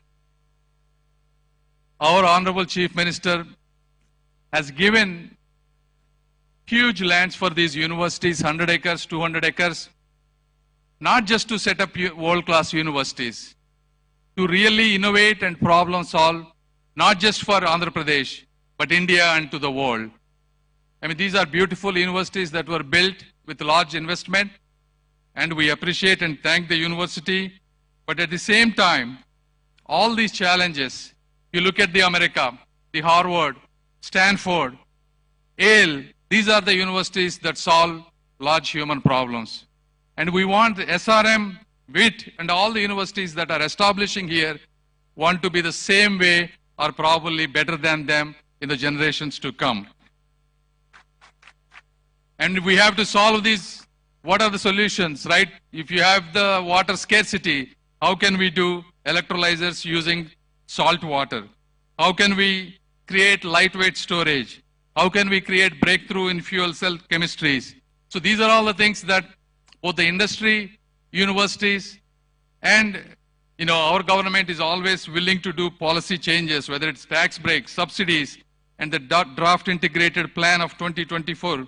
S15: Our Honorable Chief Minister has given huge lands for these universities, 100 acres, 200 acres, not just to set up world-class universities, to really innovate and problem solve, not just for Andhra Pradesh, but India and to the world. I mean, these are beautiful universities that were built with large investment, and we appreciate and thank the university. But at the same time, all these challenges, you look at the America, the Harvard, Stanford, Yale, these are the universities that solve large human problems. And we want the SRM, WIT, and all the universities that are establishing here want to be the same way or probably better than them in the generations to come. And we have to solve these. What are the solutions, right? If you have the water scarcity, how can we do electrolyzers using salt water? How can we create lightweight storage? How can we create breakthrough in fuel cell chemistries? So these are all the things that both the industry, universities, and our government is always willing to do policy changes, whether it's tax breaks, subsidies, and the draft integrated plan of 2024.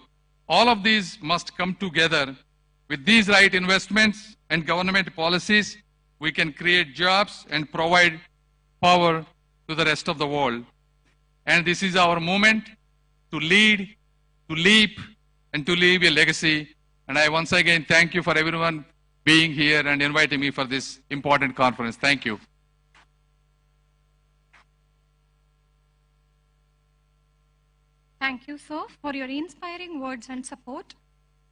S15: All of these must come together. With these right investments and government policies, we can create jobs and provide power to the rest of the world. And this is our moment to lead, to leap, and to leave a legacy. And I once again thank you for everyone being here and inviting me for this important conference. Thank you.
S14: Thank you, sir, for your inspiring words and support.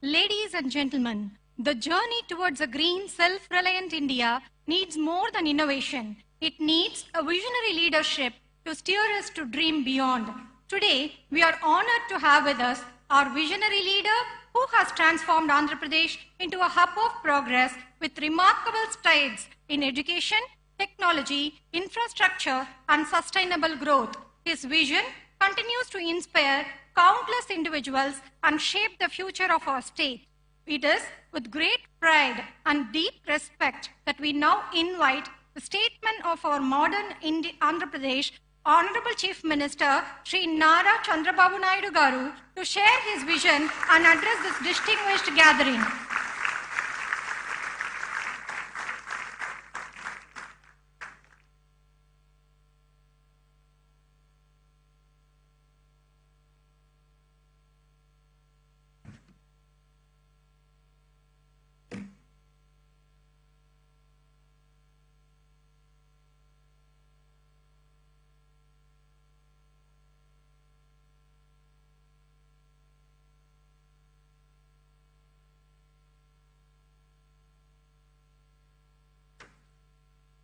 S14: Ladies and gentlemen, the journey towards a green, self-reliant India needs more than innovation. It needs a visionary leadership to steer us to dream beyond. Today, we are honored to have with us our visionary leader who has transformed Andhra Pradesh into a hub of progress with remarkable strides in education, technology, infrastructure, and sustainable growth. His vision continues to inspire countless individuals and shape the future of our state. It is with great pride and deep respect that we now invite the statesman of our modern Andhra Pradesh, Honorable Chief Minister Sri Nara Chandrababu Naidu Garu, to share his vision and address this distinguished gathering.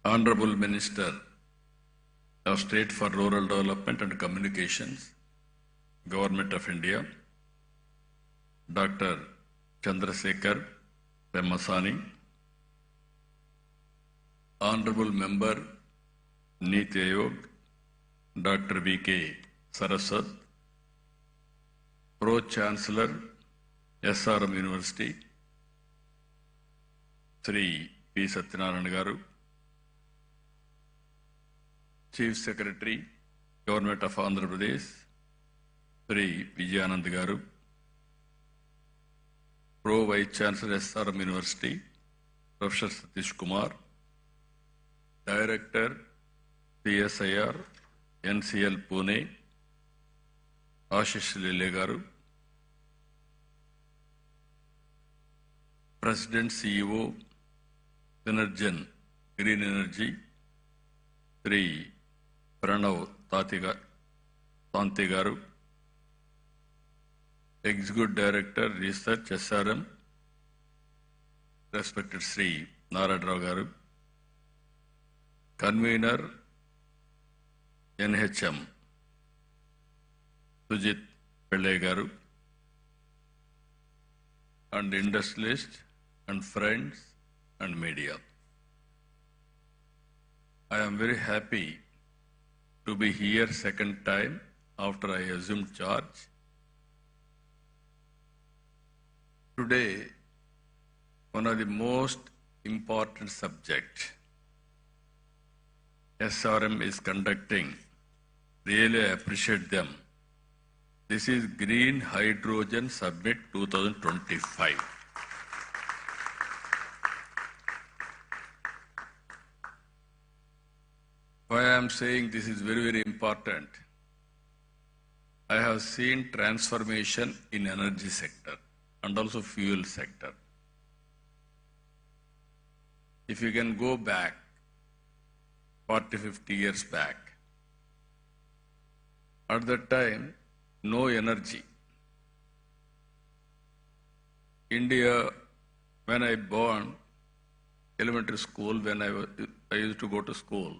S4: Honorable Minister of State for Rural Development and Communications, Government of India, Dr. Chandrasekhar Pemmasani, Honorable Member, Niti Ayog, Dr. V.K. Saraswat, Pro-Chancellor, SRM University, Sri P. Satyanarayana Garu, Chief Secretary, Government of Andhra Pradesh, Sri Vijayanand Garu, Pro Vice Chancellor SRM University, Professor Satish Kumar, Director, CSIR, NCL Pune, Ashish Lele Garu, President CEO, Synergen Green Energy, Sri Pranav Tanti Garu, Executive Director, Research SRM, respected Sri Narayana Rao Garu, Convener, NIJAM, Sujit Pillai Garu, and industrialists and friends and media. I am very happy to be here second time after I assumed charge. Today, one of the most important subjects SRM is conducting. Really, I appreciate them. This is Green Hydrogen Summit 2025. Why I am saying this is very, very important. I have seen transformation in energy sector and also fuel sector. If you can go back 40, 50 years back, at that time, no energy. India, when I born, elementary school, when I used to go to school,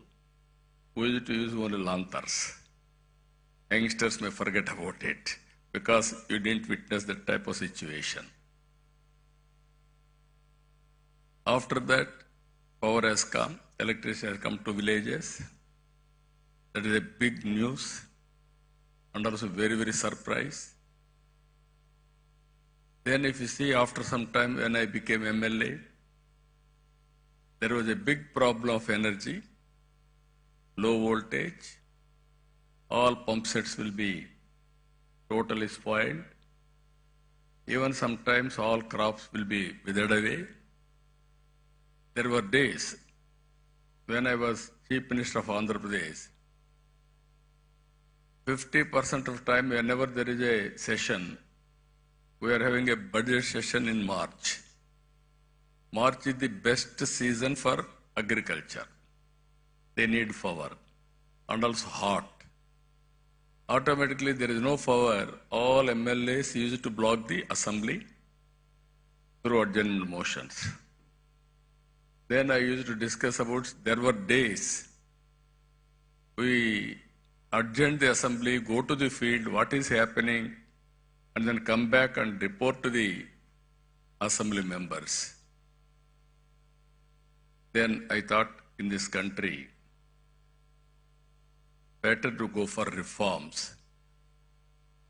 S4: we used to use only lanterns. Youngsters may forget about it because you didn't witness that type of situation. After that, power has come, electricity has come to villages. That is a big news and also very, very surprise. Then if you see after some time when I became MLA, there was a big problem of energy, low voltage, all pump sets will be totally spoiled. Even sometimes all crops will be withered away. There were days when I was Chief Minister of Andhra Pradesh, 50% of time whenever there is a session, we are having a budget session in March. March is the best season for agriculture. They need power and also hot. Automatically there is no power. All MLAs used to block the assembly through adjournment motions. Then I used to discuss about, there were days we adjourn the assembly, go to the field, what is happening, and then come back and report to the assembly members. Then I thought in this country, better to go for reforms.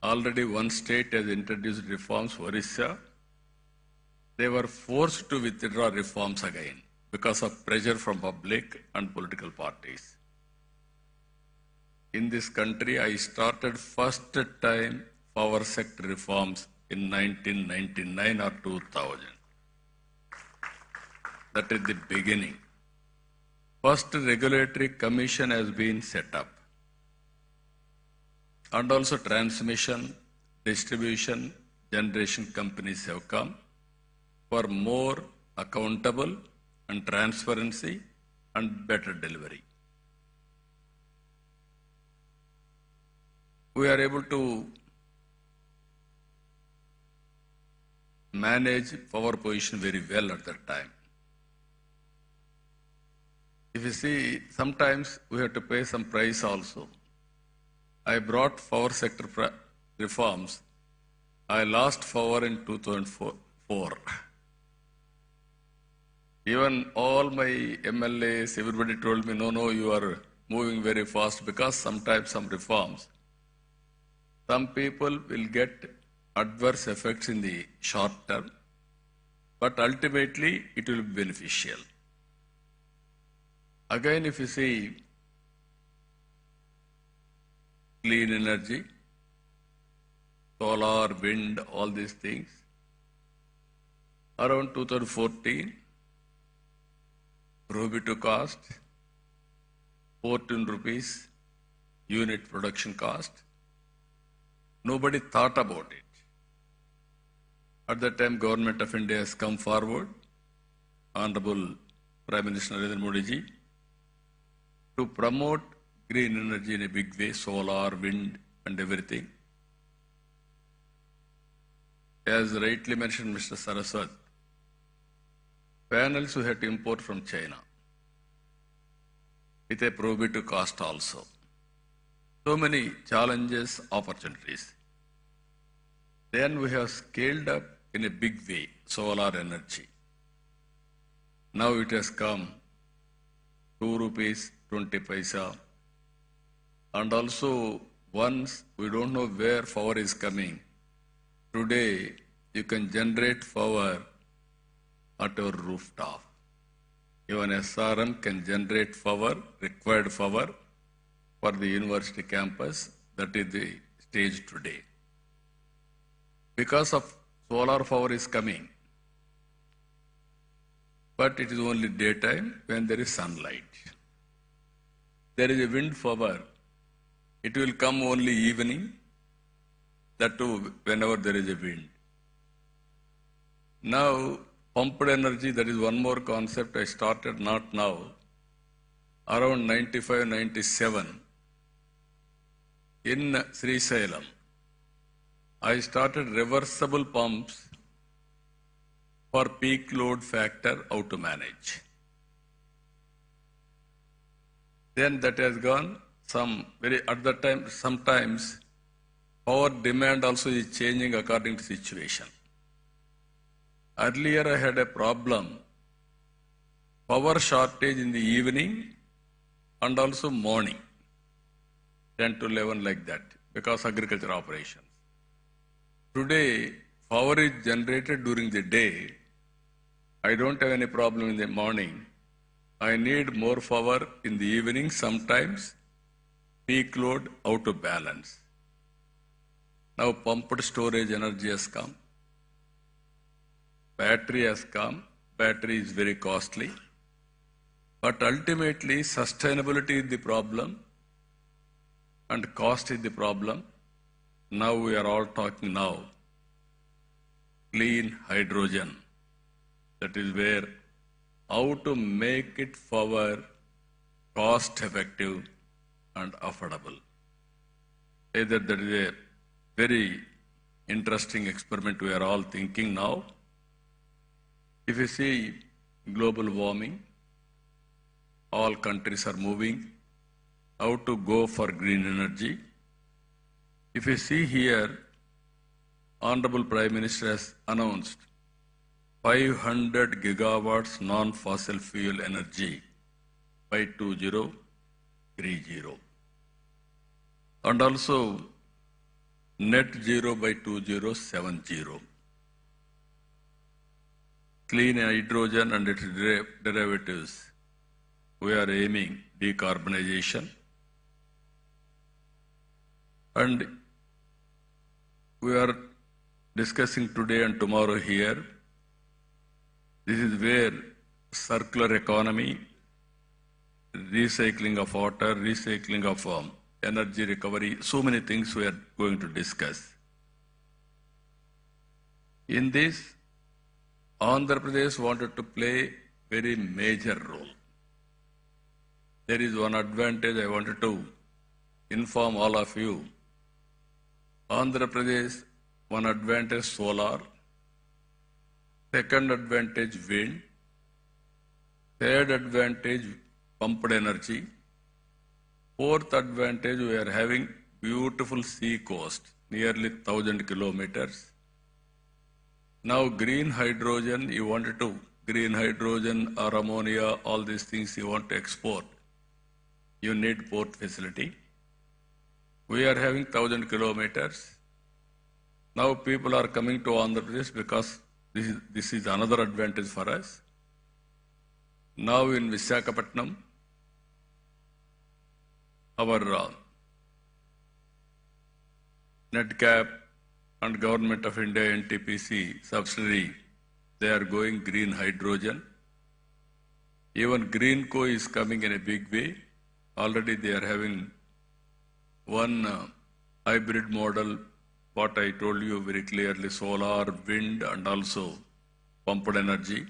S4: Already one state has introduced reforms, Orissa. They were forced to withdraw reforms again because of pressure from public and political parties. In this country, I started first time power sector reforms in 1999 or 2000. That is the beginning. First regulatory commission has been set up. And also transmission, distribution, generation companies have come for more accountable and transparency and better delivery. We are able to manage power position very well at that time. If you see, sometimes we have to pay some price also. I brought power sector reforms. I lost power in 2004. Even all my MLAs, everybody told me, no, you are moving very fast because sometimes some reforms, some people will get adverse effects in the short term, but ultimately it will be beneficial. Again, if you see clean energy, solar, wind, all these things, around 2014, prohibitive cost, 14 rupees unit production cost. Nobody thought about it. At that time, Government of India has come forward, Honorable Prime Minister Narendra Modi ji, to promote green energy in a big way, solar, wind, and everything. As rightly mentioned Mr. Saraswat, panels we had to import from China with a prohibitive cost also. So many challenges, opportunities. Then we have scaled up in a big way solar energy. Now it has come 2 rupees 20 paisa. And also, once we don't know where power is coming, today you can generate power at your rooftop. Even SRM can generate power, required power for the university campus. That is the stage today. Because of solar power is coming, but it is only daytime when there is sunlight. There is a wind power. It will come only evening, that too whenever there is a wind. Now, pumped energy, that is one more concept I started not now. Around 95, 97, in Sri Salem, I started reversible pumps for peak load factor, how to manage. Then that has gone at the time, sometimes power demand also is changing according to situation. Earlier I had a problem, power shortage in the evening and also morning, 10 to 11 like that, because agriculture operations. Today, power is generated during the day. I don't have any problem in the morning. I need more power in the evening, sometimes peak load out of balance. Now pumped storage energy has come. Battery has come. Battery is very costly. But ultimately, sustainability is the problem and cost is the problem. Now we are all talking now. Clean hydrogen. That is where how to make it power cost effective and affordable. Either that is a very interesting experiment we are all thinking now. If you see global warming, all countries are moving how to go for green energy. If you see here, Honorable Prime Minister has announced 500 gigawatts non-fossil fuel energy by 2030. And also net zero by 2070. Clean hydrogen and its derivatives. We are aiming decarbonization. And we are discussing today and tomorrow here. This is where circular economy, recycling of water, recycling of energy recovery, so many things we are going to discuss. In this, Andhra Pradesh wanted to play very major role. There is one advantage I wanted to inform all of you. Andhra Pradesh, one advantage solar, second advantage wind, third advantage pumped energy, fourth advantage we are having beautiful sea coast, nearly 1,000 kilometers. Now green hydrogen, you wanted to, green hydrogen or ammonia, all these things you want to export. You need port facility. We are having 1,000 kilometers. Now people are coming to Andhra Pradesh because this is another advantage for us. Now in Visakhapatnam, our NEDCAP and Government of India NTPC subsidiary, they are going green hydrogen. Even Greenco is coming in a big way. Already they are having one hybrid model, what I told you very clearly, solar, wind and also pumped energy,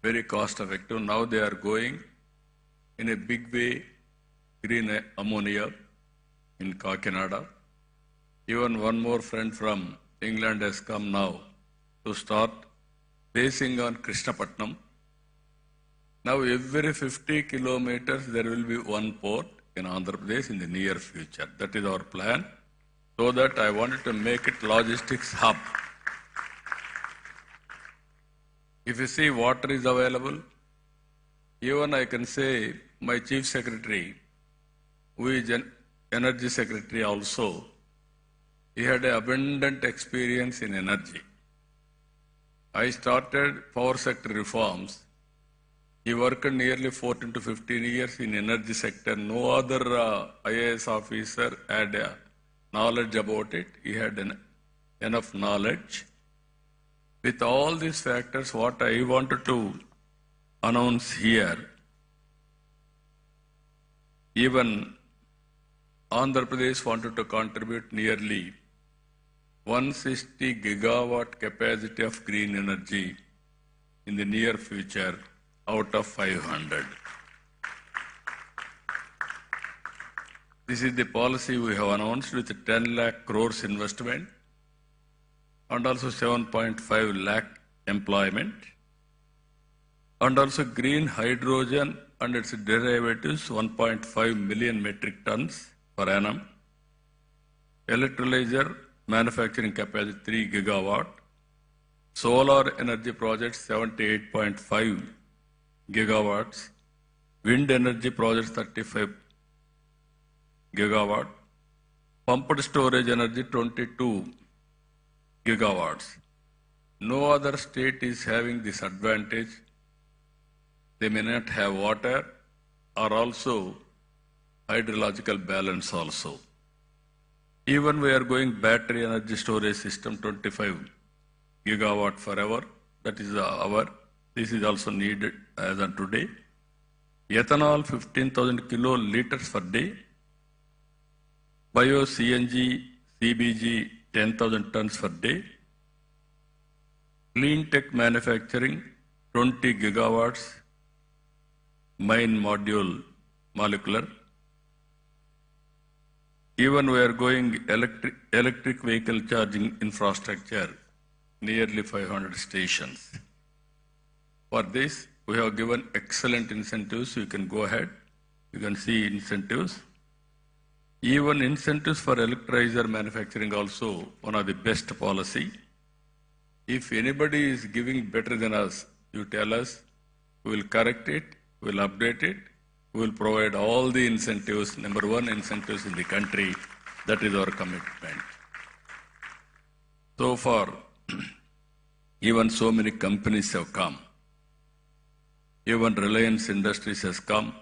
S4: very cost effective. Now they are going in a big way, green ammonia in Kakinada. Even one more friend from England has come now to start basing on Krishnapatnam. Now every 50 kilometers there will be one port in Andhra Pradesh in the near future. That is our plan. So that I wanted to make it logistics hub. If you see water is available, even I can say my chief secretary, who is an energy secretary also, he had an abundant experience in energy. I started power sector reforms. He worked nearly 14 to 15 years in energy sector. No other IAS officer had knowledge about it. He had enough knowledge. With all these factors, what I wanted to announce here, even Andhra Pradesh wanted to contribute nearly 160 gigawatt capacity of green energy in the near future out of 500. This is the policy we have announced with 10 lakh crores investment and also 7.5 lakh employment, and also green hydrogen and its derivatives 1.5 million metric tons per annum, electrolyzer manufacturing capacity 3 gigawatt, solar energy projects 78.5 gigawatts, wind energy projects 35 gigawatt, pumped storage energy 22 gigawatts. No other state is having this advantage. They may not have water or also hydrological balance also. Even we are going battery energy storage system 25 gigawatt forever. That is this is also needed as on today. Ethanol 15,000 kiloliters per day. Bio CNG, CBG 10,000 tons per day. Clean tech manufacturing 20 gigawatts. Mine module molecular. Even we are going electric vehicle charging infrastructure, nearly 500 stations. For this, we have given excellent incentives. You can go ahead. You can see incentives. Even incentives for electrolyzer manufacturing also one of the best policy. If anybody is giving better than us, you tell us, we will correct it, we will update it, we will provide all the incentives, number one incentives in the country. That is our commitment. So far, even so many companies have come. Even Reliance Industries has come.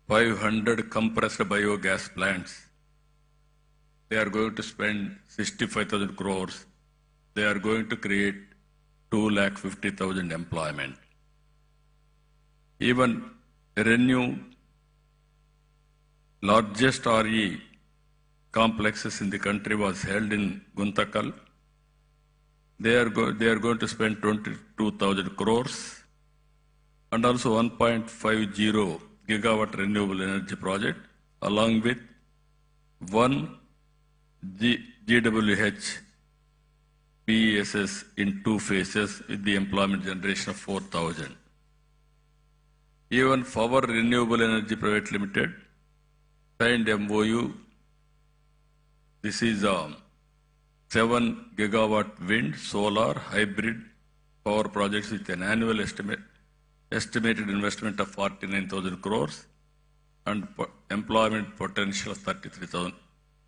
S4: 500 compressed biogas plants. They are going to spend 65,000 crores. They are going to create 250,000 employment. Even Renew, largest RE complexes in the country, was held in Guntakal. They are going to spend 22,000 crores and also 1.50 gigawatt renewable energy project, along with one GWH PESS in 2 phases with the employment generation of 4,000. Even Power Renewable Energy Private Limited signed MOU. This is 7 gigawatt wind, solar, hybrid power projects with an annual estimated investment of 49,000 crores and employment potential of 33,000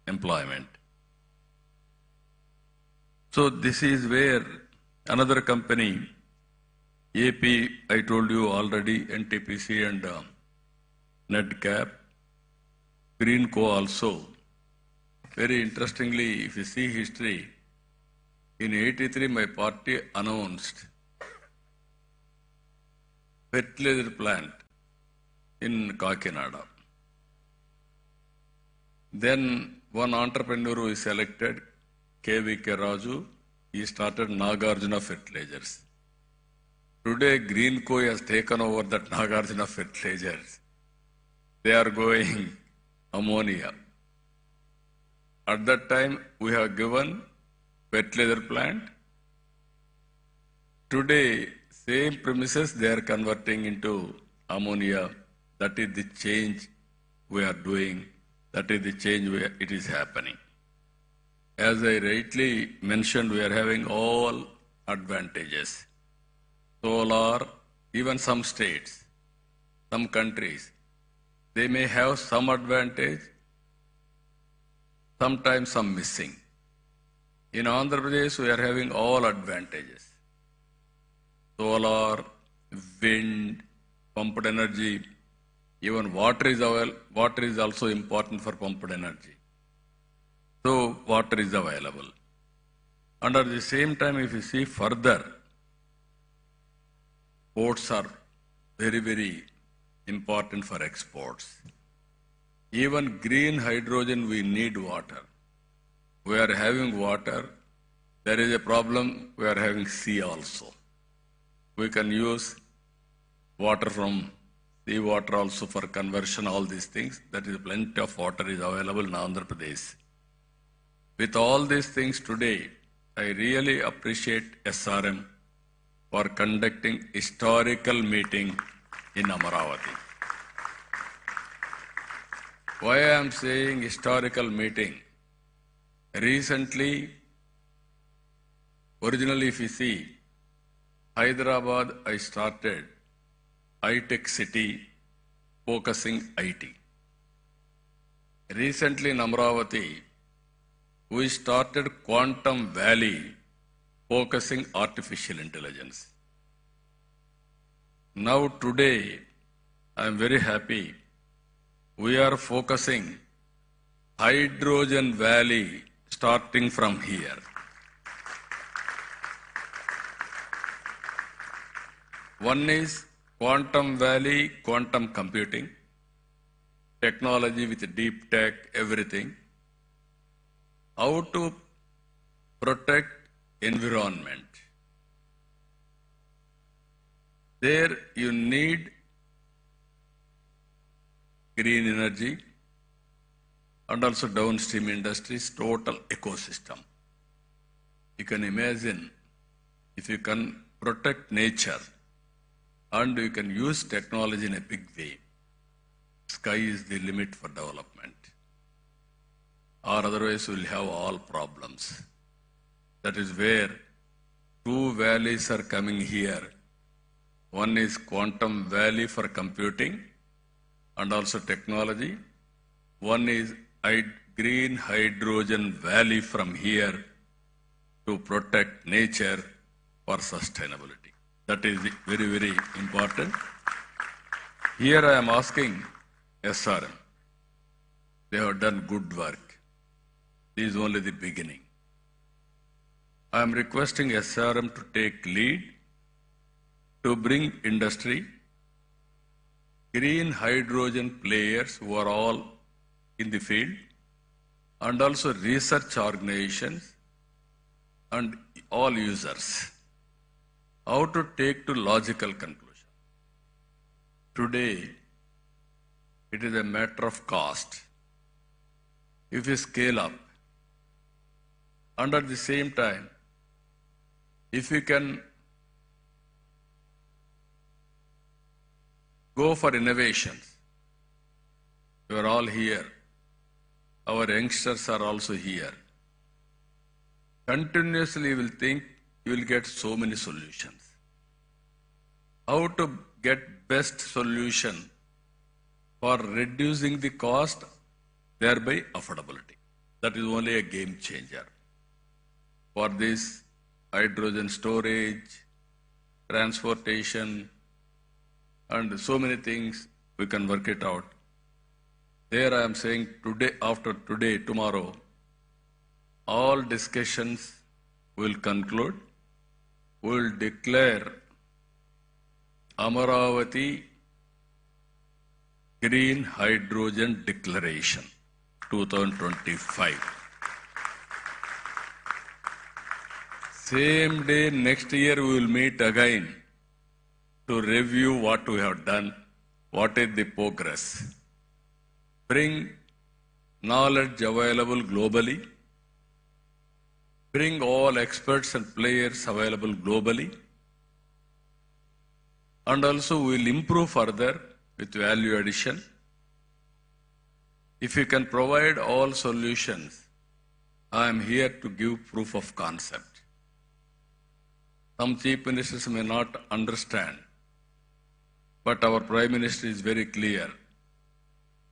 S4: employment. So this is where another company, AP, I told you already, NTPC and NetCap, Greenco also. Very interestingly, if you see history, in 83 my party announced fertilizer plant in Kakinada. Then one entrepreneur who is selected, KVK Raju, he started Nagarjuna Fertilizers. Today, Greenco has taken over that Nagarjuna Fertilizers. They are going ammonia. At that time, we have given fertilizer plant. Today, same premises they are converting into ammonia. That is the change we are doing. That is the change it is happening. As I rightly mentioned, we are having all advantages. Solar, even some states, some countries, They may have some advantage, sometimes some missing. In Andhra Pradesh, we are having all advantages. Solar, wind, pumped energy, even water is also important for pumped energy. So water is available. And at the same time, if you see further, ports are very, very important for exports. Even green hydrogen, we need water. We are having water. There is a problem, we are having sea also. We can use water from seawater also for conversion, all these things. That is plenty of water is available in Andhra Pradesh. With all these things today, I really appreciate SRM for conducting historical meeting in Amaravati. Why I am saying historical meeting? Recently, originally if you see, Hyderabad I started high-tech city focusing IT. Recently in Amaravati, we started Quantum Valley focusing artificial intelligence. Now today, I am very happy. We are focusing Hydrogen Valley starting from here. One is Quantum Valley, quantum computing, technology with deep tech, everything. How to protect environment. There you need green energy and also downstream industries, total ecosystem. You can imagine if you can protect nature and you can use technology in a big way, sky is the limit for development. Or otherwise we'll have all problems. That is where two valleys are coming here. One is Quantum Valley for computing and also technology. One is Green Hydrogen Valley from here to protect nature for sustainability. That is very, very important. Here I am asking SRM. They have done good work. This is only the beginning. I am requesting SRM to take lead to bring industry, green hydrogen players who are all in the field, and also research organizations and all users. How to take to logical conclusion. Today, it is a matter of cost. If you scale up, and at the same time, if you can go for innovations, you are all here. Our youngsters are also here. Continuously you will think you will get so many solutions. How to get best solution for reducing the cost, thereby affordability. That is only a game changer. For this hydrogen storage, transportation, and so many things, we can work it out. There I am saying today, after today, tomorrow, all discussions will conclude. We will declare Amaravati Green Hydrogen Declaration 2025. Same day next year we will meet again to review what we have done, what is the progress. Bring knowledge available globally, bring all experts and players available globally, and also we will improve further with value addition. If you can provide all solutions, I am here to give proof of concept. Some chief ministers may not understand, but our Prime Minister is very clear.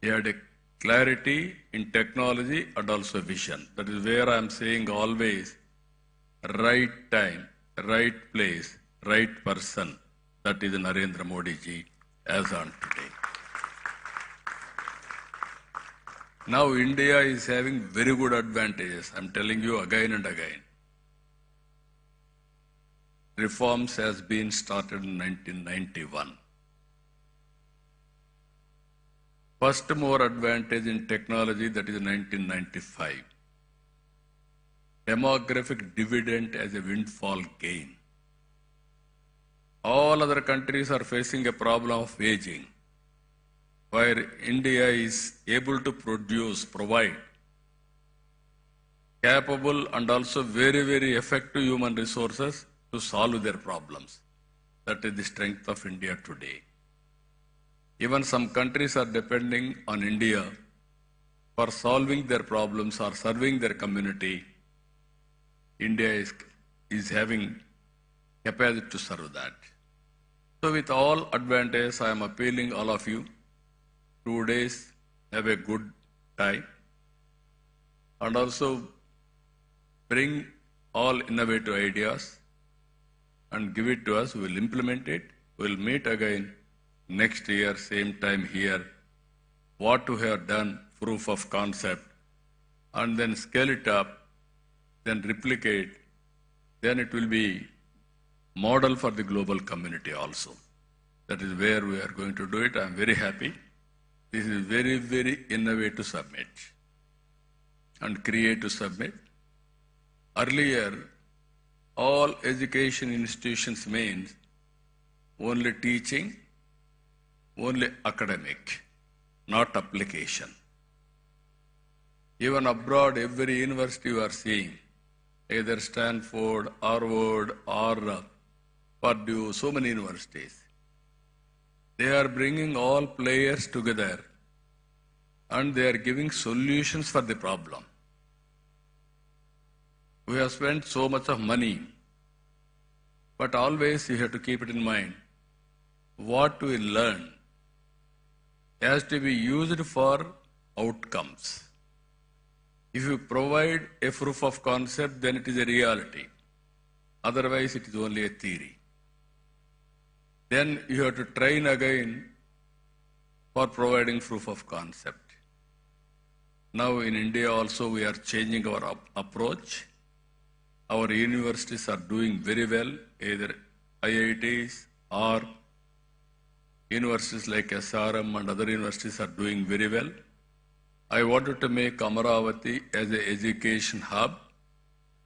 S4: He had a clarity in technology and also vision. That is where I am saying always, right time, right place, right person. That is Narendra Modi ji as on today. Now India is having very good advantages. I am telling you again and again. Reforms has been started in 1991. First more advantage in technology, that is 1995. Demographic dividend as a windfall gain. All other countries are facing a problem of aging, where India is able to provide capable and also very, very effective human resources to solve their problems. That is the strength of India today. Even some countries are depending on India for solving their problems or serving their community. India is having capacity to serve that. So with all advantages, I am appealing all of you, 2 days, have a good time, and also bring all innovative ideas and give it to us. We will implement it. We will meet again next year, same time here. What we have done, proof of concept, and then scale it up, then replicate, then it will be model for the global community also. That is where we are going to do it. I am very happy. This is very, very innovative summit and creative summit. Earlier, all education institutions means only teaching, only academic, not application. Even abroad, every university you are seeing, either Stanford, Harvard, or Purdue, so many universities, they are bringing all players together and they are giving solutions for the problem. We have spent so much of money, but always you have to keep it in mind. What we learn has to be used for outcomes. If you provide a proof of concept, then it is a reality. Otherwise, it is only a theory. Then you have to train again for providing proof of concept. Now in India also we are changing our approach. Our universities are doing very well, either IITs or universities like SRM and other universities are doing very well. I wanted to make Amaravati as an education hub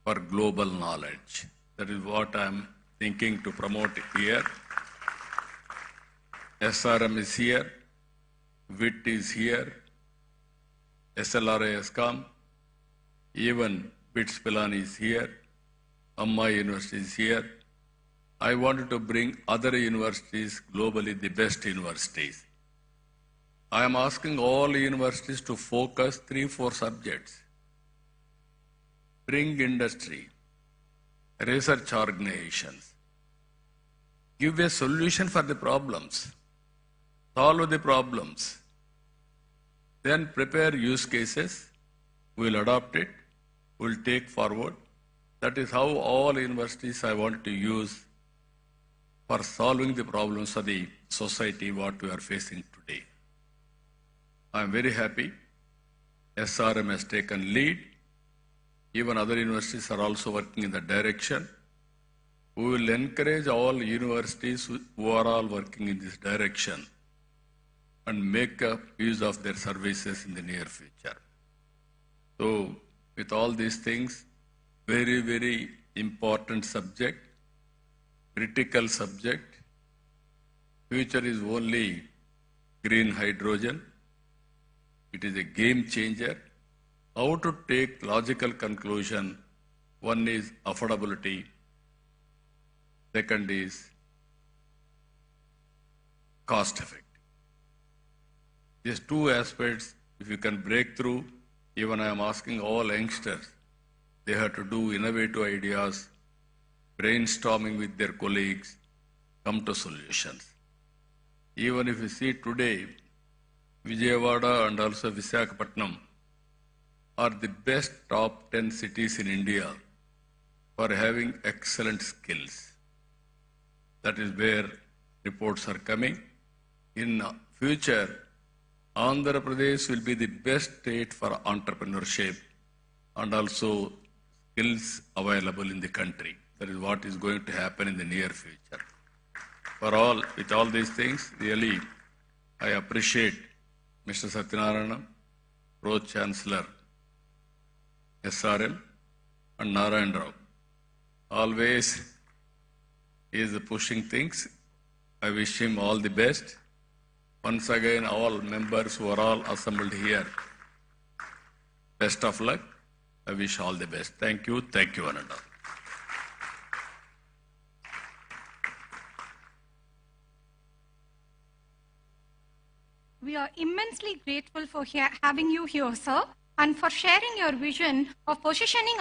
S4: for global knowledge. That is what I am thinking to promote here. SRM is here, WIT is here, SLRI has come, even BITS Pilani is here, Amma University is here. I wanted to bring other universities globally, the best universities. I am asking all universities to focus 3-4 subjects. Bring industry, research organizations, give a solution for the problems, solve the problems, then prepare use cases, we will adopt it, we will take forward. That is how all universities I want to use for solving the problems of the society what we are facing today. I am very happy. SRM has taken lead. Even other universities are also working in that direction. We will encourage all universities who are all working in this direction and make use of their services in the near future. So, with all these things, very, very important subject, critical subject. Future is only green hydrogen. It is a game changer. How to take logical conclusion? One is affordability. Second is cost effective. These two aspects, if you can break through, even I am asking all youngsters, they have to do innovative ideas, brainstorming with their colleagues, come to solutions. Even if you see today, Vijayawada and also Visakhapatnam are the best top 10 cities in India for having excellent skills. That is where reports are coming. In future, Andhra Pradesh will be the best state for entrepreneurship and also skills available in the country. That is what is going to happen in the near future. With all these things, really, I appreciate Mr. Satyanarayana, Pro Chancellor, SRM, and Narayan Rao. Always he is pushing things. I wish him all the best. Once again, all members who are all assembled here, best of luck. I wish all the best. Thank you, one and all.
S14: We are immensely grateful for having you here, sir, and for sharing your vision of positioning